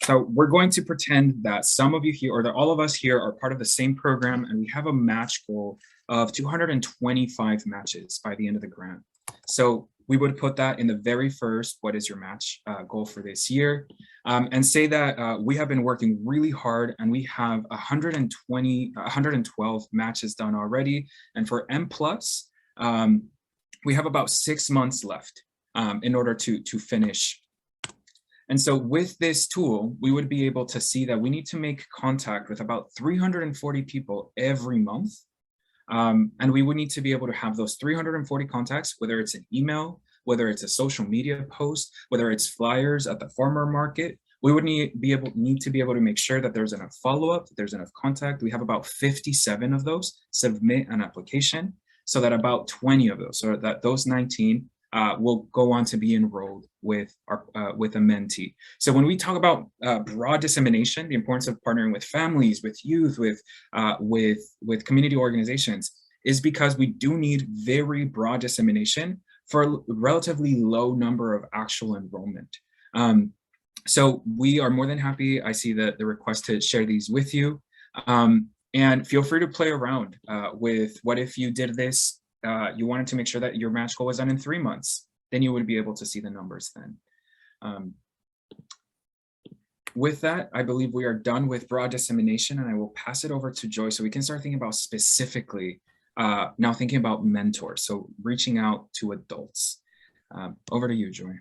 So we're going to pretend that some of you here, or that all of us here, are part of the same program, and we have a match goal of 225 matches by the end of the grant. So we would put that in the very first, what is your match goal for this year? And say that we have been working really hard and we have 112 matches done already. And for M+, we have about 6 months left in order to finish. And so with this tool, we would be able to see that we need to make contact with about 340 people every month. And we would need to be able to have those 340 contacts, whether it's an email, whether it's a social media post, whether it's flyers at the farmer market. We would need to be able to make sure that there's enough follow-up, that there's enough contact. We have about 57 of those, submit an application, so that about 20 of those, so that those 19 will go on to be enrolled with a mentee. So when we talk about broad dissemination, the importance of partnering with families, with youth, with community organizations, is because we do need very broad dissemination for a relatively low number of actual enrollment. So we are more than happy. I see the request to share these with you. And feel free to play around with what if you did this, you wanted to make sure that your match goal was done in 3 months, then you would be able to see the numbers then. With that, I believe we are done with broad dissemination, and I will pass it over to Joy so we can start thinking about specifically, now thinking about mentors, so reaching out to adults. Over to you, Joy.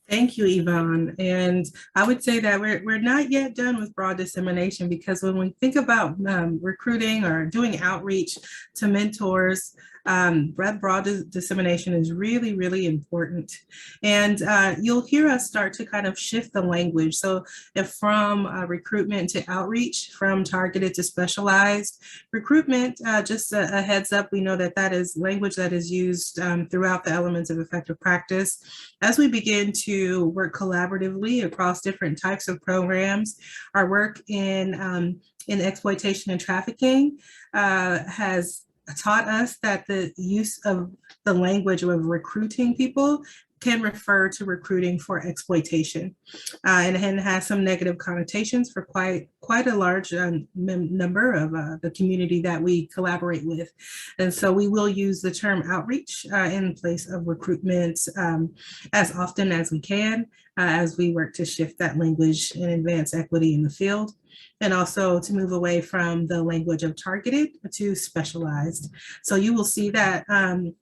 Thank you, Yvonne. And I would say that we're not yet done with broad dissemination, because when we think about recruiting or doing outreach to mentors, broad dissemination is really, really important. And you'll hear us start to kind of shift the language. So if from recruitment to outreach, from targeted to specialized, recruitment, just a heads up, we know that that is language that is used throughout the elements of effective practice. As we begin to work collaboratively across different types of programs, our work in exploitation and trafficking has taught us that the use of the language of recruiting people can refer to recruiting for exploitation, and has some negative connotations for quite a large number of the community that we collaborate with. And so we will use the term outreach in place of recruitment as often as we can, as we work to shift that language and advance equity in the field, and also to move away from the language of targeted to specialized. So you will see that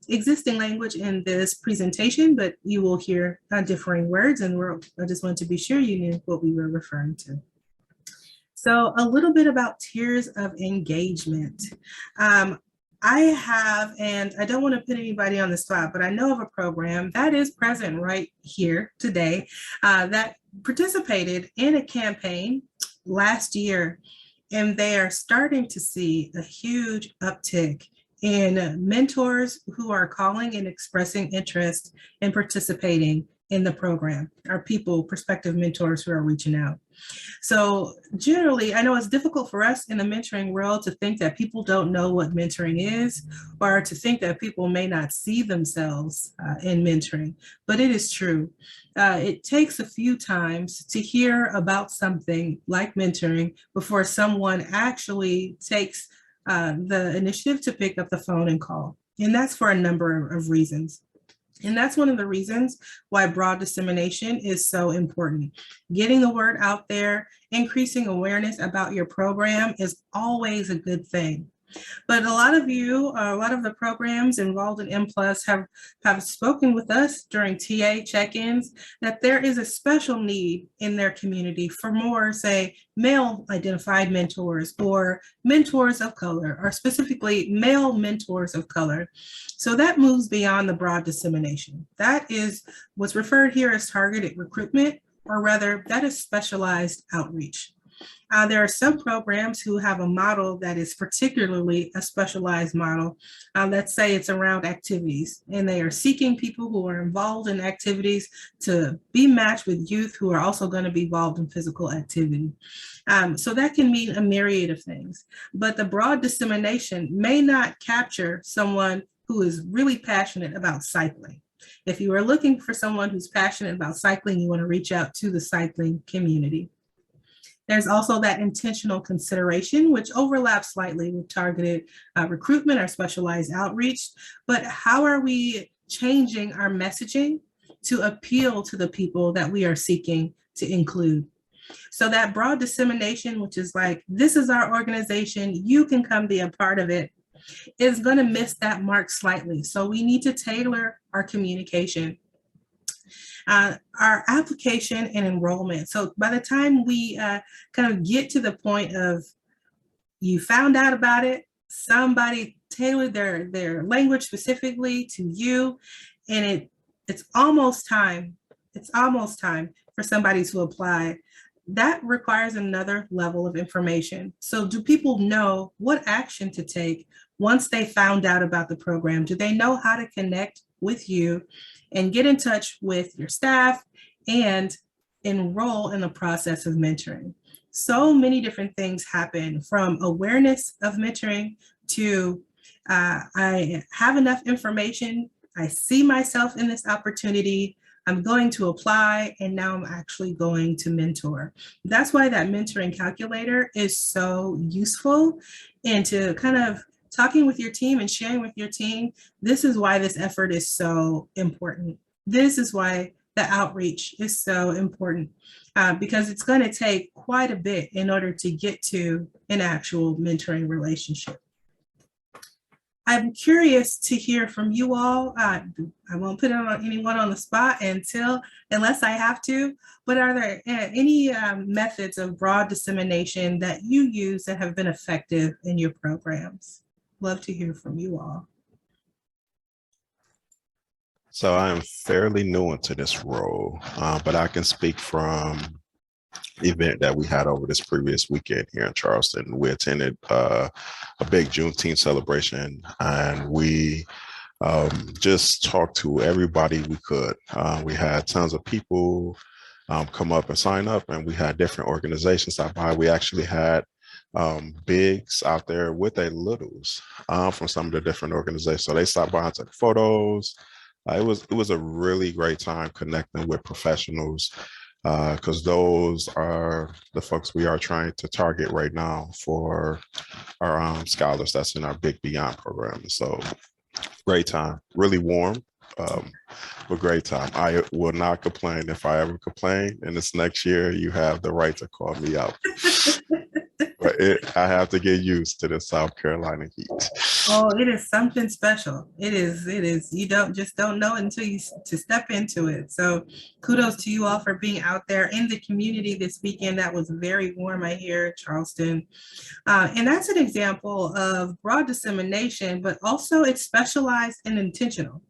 existing language in this presentation, but you will hear differing words, and I just wanted to be sure you knew what we were referring to. So a little bit about tiers of engagement. I have, and I don't want to put anybody on the spot, but I know of a program that is present right here today that participated in a campaign last year, and they are starting to see a huge uptick in mentors who are calling and expressing interest in participating in the program, our prospective mentors who are reaching out. So generally, I know it's difficult for us in the mentoring world to think that people don't know what mentoring is, or to think that people may not see themselves in mentoring, but it is true. It takes a few times to hear about something like mentoring before someone actually takes the initiative to pick up the phone and call. And that's for a number of reasons. And that's one of the reasons why broad dissemination is so important. Getting the word out there, increasing awareness about your program is always a good thing. But a lot of you, a lot of the programs involved in M+ have spoken with us during TA check-ins that there is a special need in their community for more, say, male identified mentors or mentors of color, or specifically male mentors of color. So that moves beyond the broad dissemination. That is what's referred here as targeted recruitment, or rather that is specialized outreach. There are some programs who have a model that is particularly a specialized model. Let's say it's around activities, and they are seeking people who are involved in activities to be matched with youth who are also going to be involved in physical activity. So that can mean a myriad of things, but the broad dissemination may not capture someone who is really passionate about cycling. If you are looking for someone who's passionate about cycling, you want to reach out to the cycling community. There's also that intentional consideration, which overlaps slightly with targeted recruitment or specialized outreach. But how are we changing our messaging to appeal to the people that we are seeking to include? So that broad dissemination, which is like, this is our organization, you can come be a part of it, is going to miss that mark slightly. So we need to tailor our communication. Our application and enrollment. So by the time we kind of get to the point of you found out about it, somebody tailored their language specifically to you, and it's almost time. It's almost time for somebody to apply. That requires another level of information. So do people know what action to take once they found out about the program? Do they know how to connect with you and get in touch with your staff and enroll in the process of mentoring? So many different things happen, from awareness of mentoring to I have enough information, I see myself in this opportunity, I'm going to apply, and now I'm actually going to mentor. That's why that mentoring calculator is so useful, and to kind of talking with your team and sharing with your team, this is why this effort is so important. This is why the outreach is so important, because it's going to take quite a bit in order to get to an actual mentoring relationship. I'm curious to hear from you all. I won't put anyone on the spot unless I have to, but are there any methods of broad dissemination that you use that have been effective in your programs? Love to hear from you all. So I am fairly new into this role, but I can speak from the event that we had over this previous weekend here in Charleston. We attended a big Juneteenth celebration, and we just talked to everybody we could. We had tons of people come up and sign up, and we had different organizations stop by. We actually had bigs out there with their littles from some of the different organizations. So they stopped by and took photos. It was a really great time connecting with professionals, because those are the folks we are trying to target right now for our scholars that's in our Big Beyond program. So great time, really warm, but great time. I will not complain. If I ever complain in this next year, you have the right to call me out. But I have to get used to the South Carolina heat. Oh, it is something special. It is. You don't know until you step into it. So kudos to you all for being out there in the community this weekend. That was very warm, I hear, Charleston. And that's an example of broad dissemination, but also it's specialized and intentional.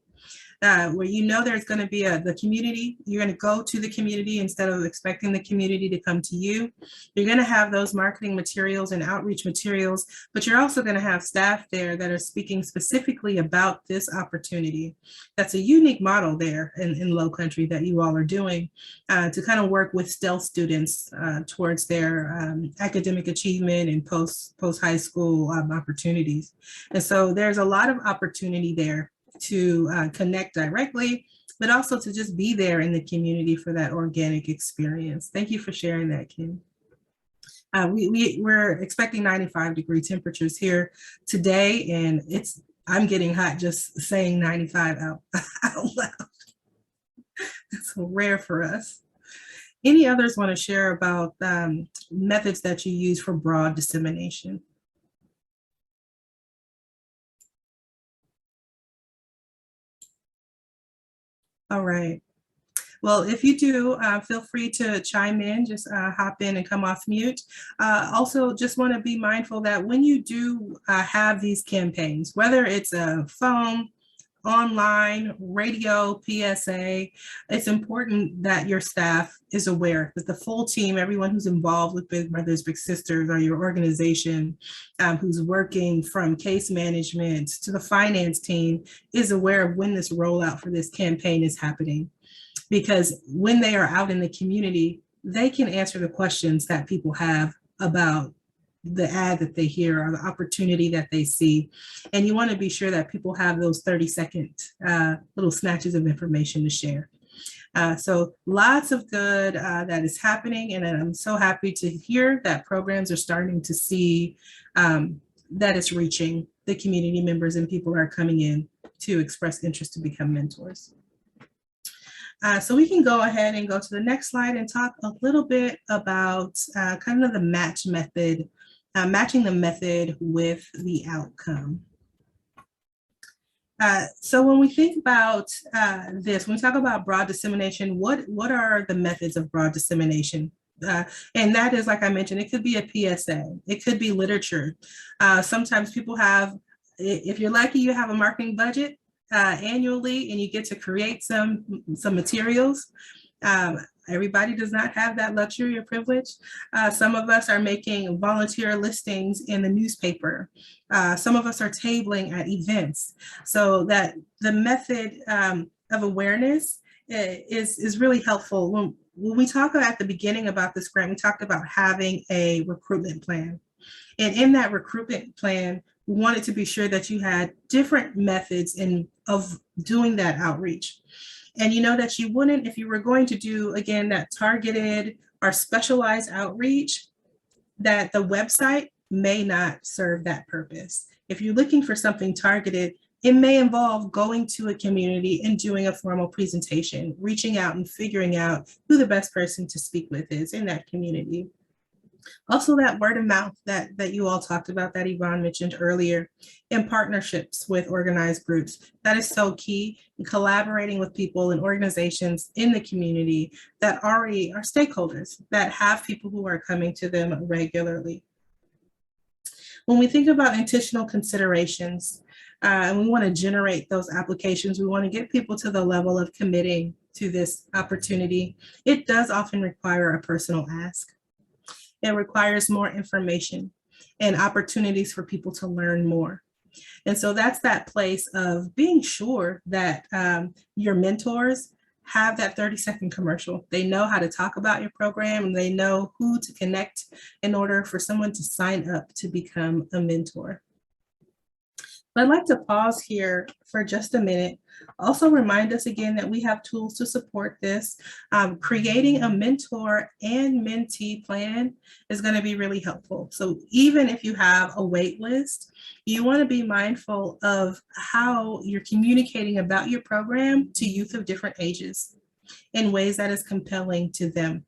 Where you know there's going to be the community, you're going to go to the community instead of expecting the community to come to you. You're going to have those marketing materials and outreach materials, but you're also going to have staff there that are speaking specifically about this opportunity. That's a unique model there in Low Country that you all are doing to kind of work with stealth students towards their academic achievement and post high school opportunities. And so there's a lot of opportunity there to connect directly, but also to just be there in the community for that organic experience. Thank you for sharing that, Kim. We're expecting 95-degree temperatures here today, and I'm getting hot just saying 95 out loud. It's rare for us. Any others want to share about methods that you use for broad dissemination? All right. Well, if you do, feel free to chime in, just hop in and come off mute. Also, just want to be mindful that when you do have these campaigns, whether it's a phone, online, radio, PSA, it's important that your staff is aware, that the full team, everyone who's involved with Big Brothers Big Sisters or your organization, who's working from case management to the finance team, is aware of when this rollout for this campaign is happening. Because when they are out in the community, they can answer the questions that people have about the ad that they hear or the opportunity that they see. And you want to be sure that people have those 30-second little snatches of information to share. So lots of good that is happening. And I'm so happy to hear that programs are starting to see that it's reaching the community members and people are coming in to express interest to become mentors. So we can go ahead and go to the next slide and talk a little bit about kind of the match method, matching the method with the outcome. So when we think about this, when we talk about broad dissemination, what are the methods of broad dissemination? And that is, like I mentioned, it could be a PSA, it could be literature. Sometimes people have, if you're lucky, you have a marketing budget annually and you get to create some materials. Everybody does not have that luxury or privilege. Some of us are making volunteer listings in the newspaper. Some of us are tabling at events. So that the method of awareness is really helpful. When we talk at the beginning about this grant, we talked about having a recruitment plan. And in that recruitment plan, we wanted to be sure that you had different methods of doing that outreach. And you know that you wouldn't, if you were going to do, again, that targeted or specialized outreach, that the website may not serve that purpose. If you're looking for something targeted, it may involve going to a community and doing a formal presentation, reaching out and figuring out who the best person to speak with is in that community. Also, that word of mouth that you all talked about, that Yvonne mentioned earlier, in partnerships with organized groups, that is so key. In collaborating with people and organizations in the community that already are stakeholders, that have people who are coming to them regularly. When we think about intentional considerations, and we want to generate those applications, we want to get people to the level of committing to this opportunity. It does often require a personal ask. It requires more information and opportunities for people to learn more. And so that's that place of being sure that your mentors have that 30-second commercial. They know how to talk about your program and they know who to connect in order for someone to sign up to become a mentor. I'd like to pause here for just a minute. Also remind us again that we have tools to support this. Creating a mentor and mentee plan is going to be really helpful. So even if you have a wait list, you want to be mindful of how you're communicating about your program to youth of different ages in ways that is compelling to them.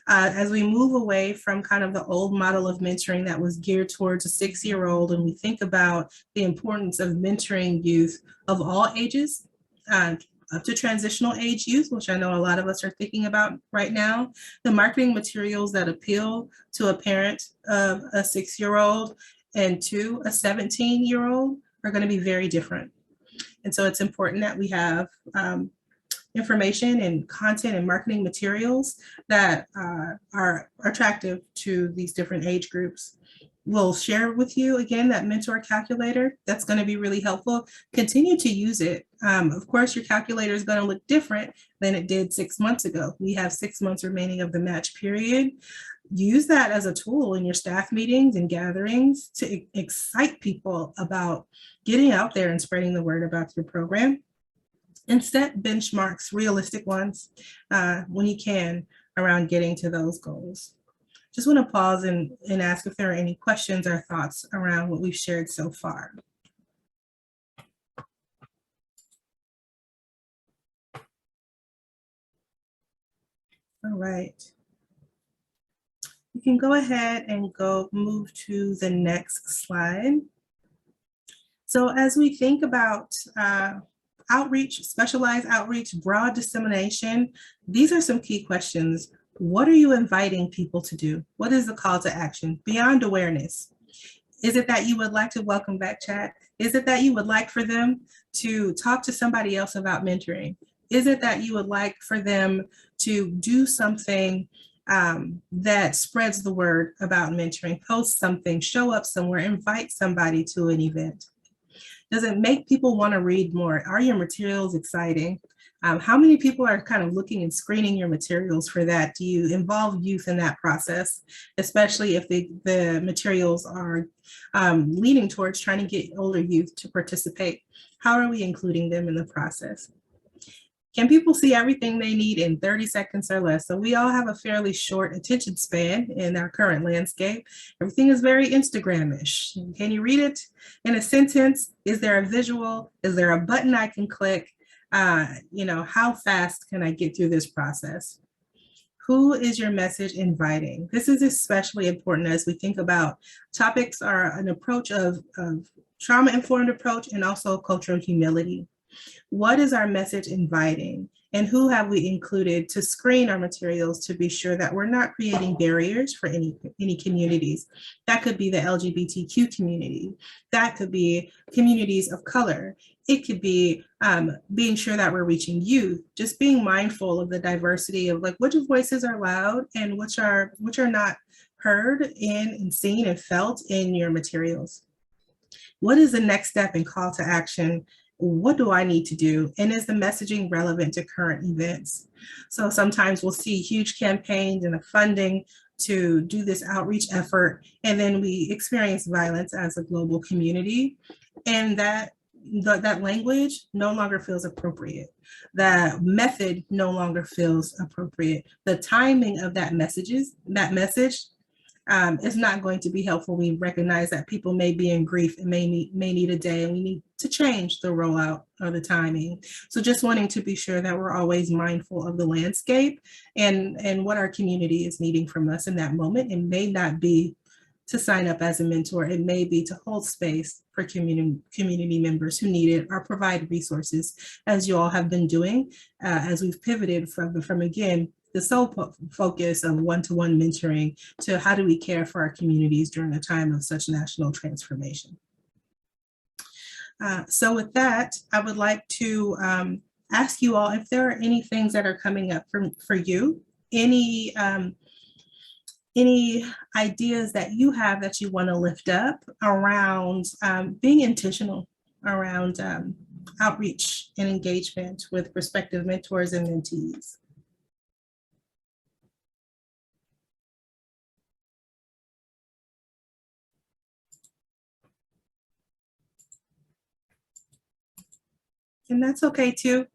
As we move away from kind of the old model of mentoring that was geared towards a 6-year-old, and we think about the importance of mentoring youth of all ages, up to transitional age youth, which I know a lot of us are thinking about right now, the marketing materials that appeal to a parent of a 6-year-old and to a 17-year-old are going to be very different. And so it's important that we have information and content and marketing materials that are attractive to these different age groups. We'll share with you again that mentor calculator. That's going to be really helpful. Continue to use it. Of course, your calculator is going to look different than it did 6 months ago. We have 6 months remaining of the match period. Use that as a tool in your staff meetings and gatherings to excite people about getting out there and spreading the word about your program. And set benchmarks, realistic ones, when you can, around getting to those goals. just want to pause and ask if there are any questions or thoughts around what we've shared so far. All right. You can go ahead and move to the next slide. So as we think about outreach, specialized outreach, broad dissemination, these are some key questions. What are you inviting people to do? What is the call to action beyond awareness? Is it that you would like to welcome back chat? Is it that you would like for them to talk to somebody else about mentoring? Is it that you would like for them to do something that spreads the word about mentoring, post something, show up somewhere, invite somebody to an event? Does it make people want to read more? Are your materials exciting? How many people are kind of looking and screening your materials for that? Do you involve youth in that process, especially if the materials are leaning towards trying to get older youth to participate? How are we including them in the process? Can people see everything they need in 30 seconds or less? So we all have a fairly short attention span in our current landscape. Everything is very Instagram-ish. Can you read it in a sentence? Is there a visual? Is there a button I can click? How fast can I get through this process? Who is your message inviting? This is especially important as we think about topics are an approach of trauma-informed approach and also cultural humility. What is our message inviting? And who have we included to screen our materials to be sure that we're not creating barriers for any communities? That could be the LGBTQ community. That could be communities of color. It could be being sure that we're reaching youth, just being mindful of the diversity of like which voices are loud and which are not heard and seen and felt in your materials. What is the next step and call to action? What do I need to do? And is the messaging relevant to current events? So sometimes we'll see huge campaigns and the funding to do this outreach effort, and then we experience violence as a global community, and that language no longer feels appropriate. That method no longer feels appropriate. The timing of that message is not going to be helpful. We recognize that people may be in grief and may need a day, and we need to change the rollout or the timing. So just wanting to be sure that we're always mindful of the landscape and what our community is needing from us in that moment. It may not be to sign up as a mentor. It may be to hold space for community members who need it or provide resources, as you all have been doing as we've pivoted from again, the sole focus of one-to-one mentoring to how do we care for our communities during a time of such national transformation. So with that, I would like to ask you all if there are any things that are coming up for you, any ideas that you have that you want to lift up around being intentional around outreach and engagement with prospective mentors and mentees. And that's okay too.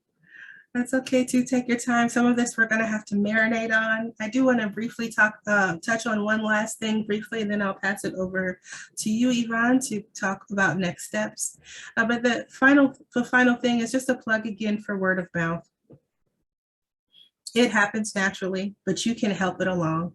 That's okay too. Take your time. Some of this we're going to have to marinate on. I do want to briefly touch on one last thing briefly, and then I'll pass it over to you, Yvonne, to talk about next steps. But the final thing is just a plug again for word of mouth. It happens naturally, but you can help it along.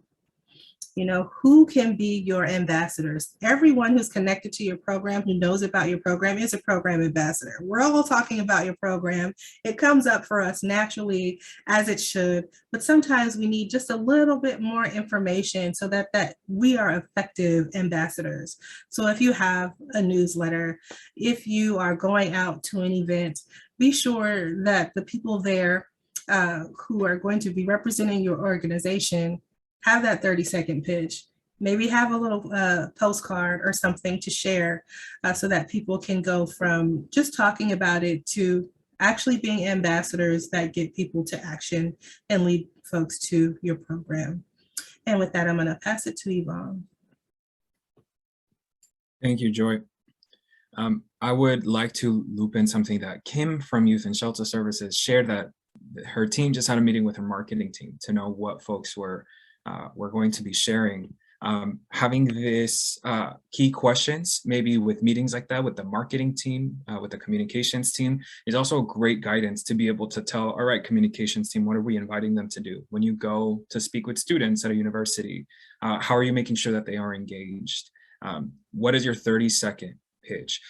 You know, who can be your ambassadors? Everyone who's connected to your program, who knows about your program, is a program ambassador. We're all talking about your program. It comes up for us naturally, as it should, but sometimes we need just a little bit more information so that we are effective ambassadors. So if you have a newsletter, if you are going out to an event, be sure that the people there who are going to be representing your organization have that 30-second pitch. Maybe have a little postcard or something to share so that people can go from just talking about it to actually being ambassadors that get people to action and lead folks to your program. And with that, I'm going to pass it to Yvonne. Thank you, Joy. I would like to loop in something that Kim from Youth and Shelter Services shared, that her team just had a meeting with her marketing team to know what folks were we're going to be sharing. Having this key questions, maybe with meetings like that, with the marketing team, with the communications team, is also great guidance to be able to tell, all right, communications team, what are we inviting them to do? When you go to speak with students at a university, how are you making sure that they are engaged? What is your 30-second pitch?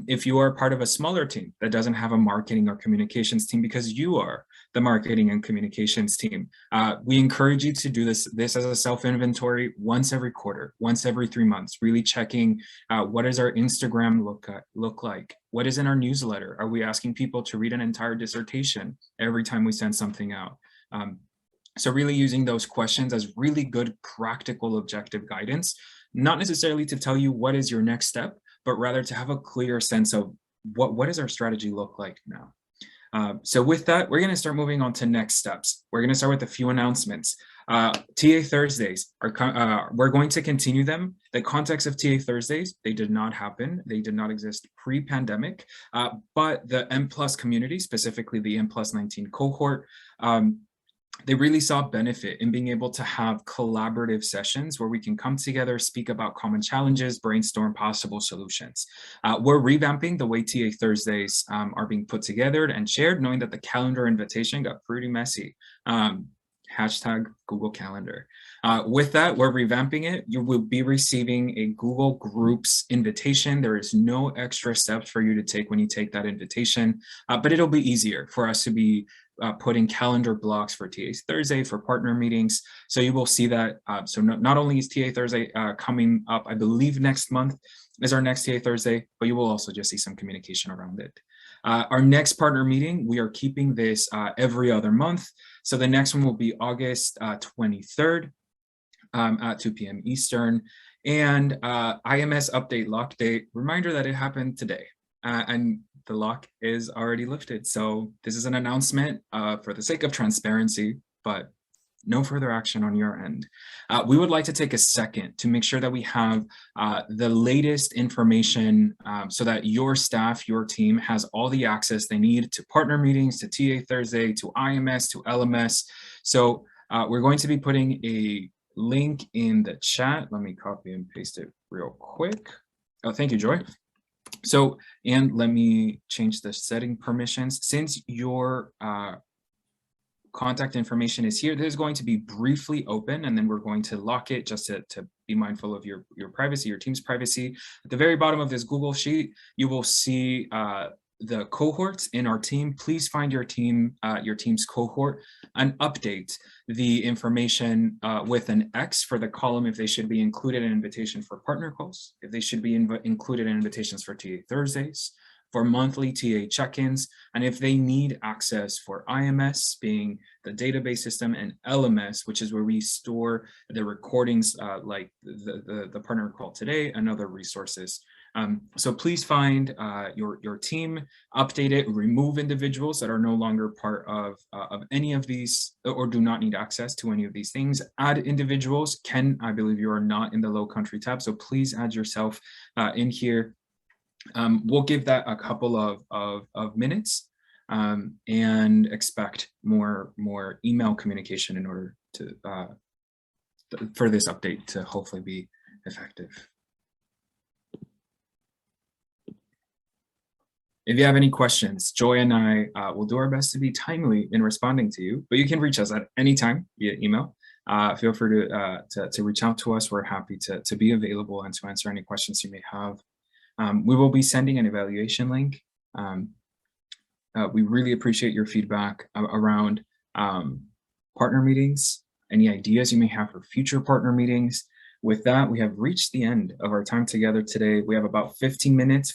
If you are part of a smaller team that doesn't have a marketing or communications team, because you are the marketing and communications team, we encourage you to do this as a self-inventory once every quarter, once every 3 months, really checking what does our Instagram look like? What is in our newsletter? Are we asking people to read an entire dissertation every time we send something out? So really using those questions as really good, practical, objective guidance, not necessarily to tell you what is your next step, but rather to have a clear sense of what does our strategy look like now. So with that, we're going to start moving on to next steps. We're going to start with a few announcements. TA Thursdays, we're going to continue them. The context of TA Thursdays, they did not happen. They did not exist pre-pandemic, but the M+ community, specifically the M+19 cohort, they really saw benefit in being able to have collaborative sessions where we can come together, speak about common challenges, brainstorm possible solutions. We're revamping the way TA Thursdays are being put together and shared, knowing that the calendar invitation got pretty messy. Hashtag Google Calendar. With that, we're revamping it. You will be receiving a Google Groups invitation. There is no extra steps for you to take when you take that invitation, but it'll be easier for us to be putting calendar blocks for TA Thursday, for partner meetings. So you will see that. So not only is TA Thursday coming up, I believe next month is our next TA Thursday, but you will also just see some communication around it. Our next partner meeting, we are keeping this every other month. So the next one will be August 23rd at 2 p.m. Eastern. And IMS update lock date, reminder that it happened today. And the lock is already lifted. So this is an announcement for the sake of transparency, but no further action on your end. We would like to take a second to make sure that we have the latest information so that your staff, your team has all the access they need to partner meetings, to TA Thursday, to IMS, to LMS. So we're going to be putting a link in the chat. Let me copy and paste it real quick. Oh, thank you, Joy. So, and let me change the setting permissions. Since your contact information is here, this is going to be briefly open, and then we're going to lock it just to be mindful of your privacy, your team's privacy. At the very bottom of this Google Sheet, you will see the cohorts in our team. Please find your team's cohort and update the information with an X for the column if they should be included in invitation for partner calls, if they should be included in invitations for TA Thursdays, for monthly TA check-ins, and if they need access for IMS, being the database system, and LMS, which is where we store the recordings like the partner call today and other resources. So please find your team, update it, remove individuals that are no longer part of any of these or do not need access to any of these things. Add individuals. Ken, I believe you are not in the low country tab, so please add yourself in here. We'll give that a couple of minutes and expect more email communication in order to for this update to hopefully be effective. If you have any questions, Joy and I will do our best to be timely in responding to you, but you can reach us at any time via email. Feel free to reach out to us. We're happy to be available and to answer any questions you may have. We will be sending an evaluation link. We really appreciate your feedback around partner meetings, any ideas you may have for future partner meetings. With that, we have reached the end of our time together today. We have about 14 minutes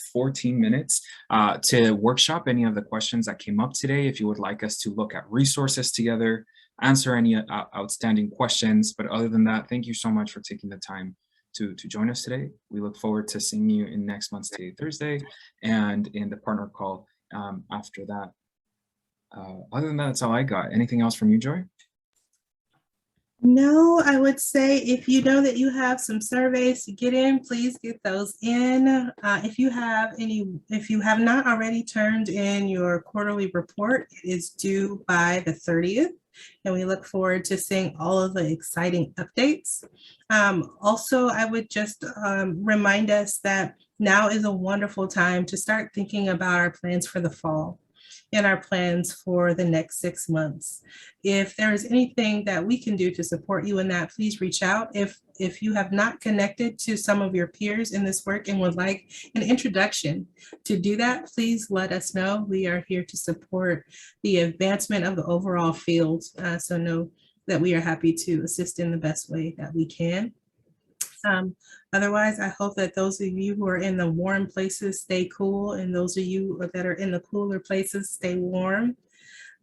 to workshop any of the questions that came up today. If you would like us to look at resources together, answer any outstanding questions. But other than that, thank you so much for taking the time to join us today. We look forward to seeing you in next month's TA Thursday and in the partner call after that. Other than that, that's all I got. Anything else from you, Joy? No, I would say if you know that you have some surveys to get in, please get those in. If you have not already turned in your quarterly report, it is due by the 30th. And we look forward to seeing all of the exciting updates. Also, I would just remind us that now is a wonderful time to start thinking about our plans for the fall and our plans for the next 6 months. If there is anything that we can do to support you in that, please reach out. If you have not connected to some of your peers in this work and would like an introduction to do that, please let us know. We are here to support the advancement of the overall field. So know that we are happy to assist in the best way that we can. Otherwise, I hope that those of you who are in the warm places stay cool, and those of you that are in the cooler places stay warm,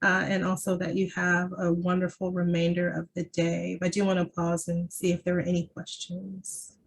and also that you have a wonderful remainder of the day. I do want to pause and see if there are any questions.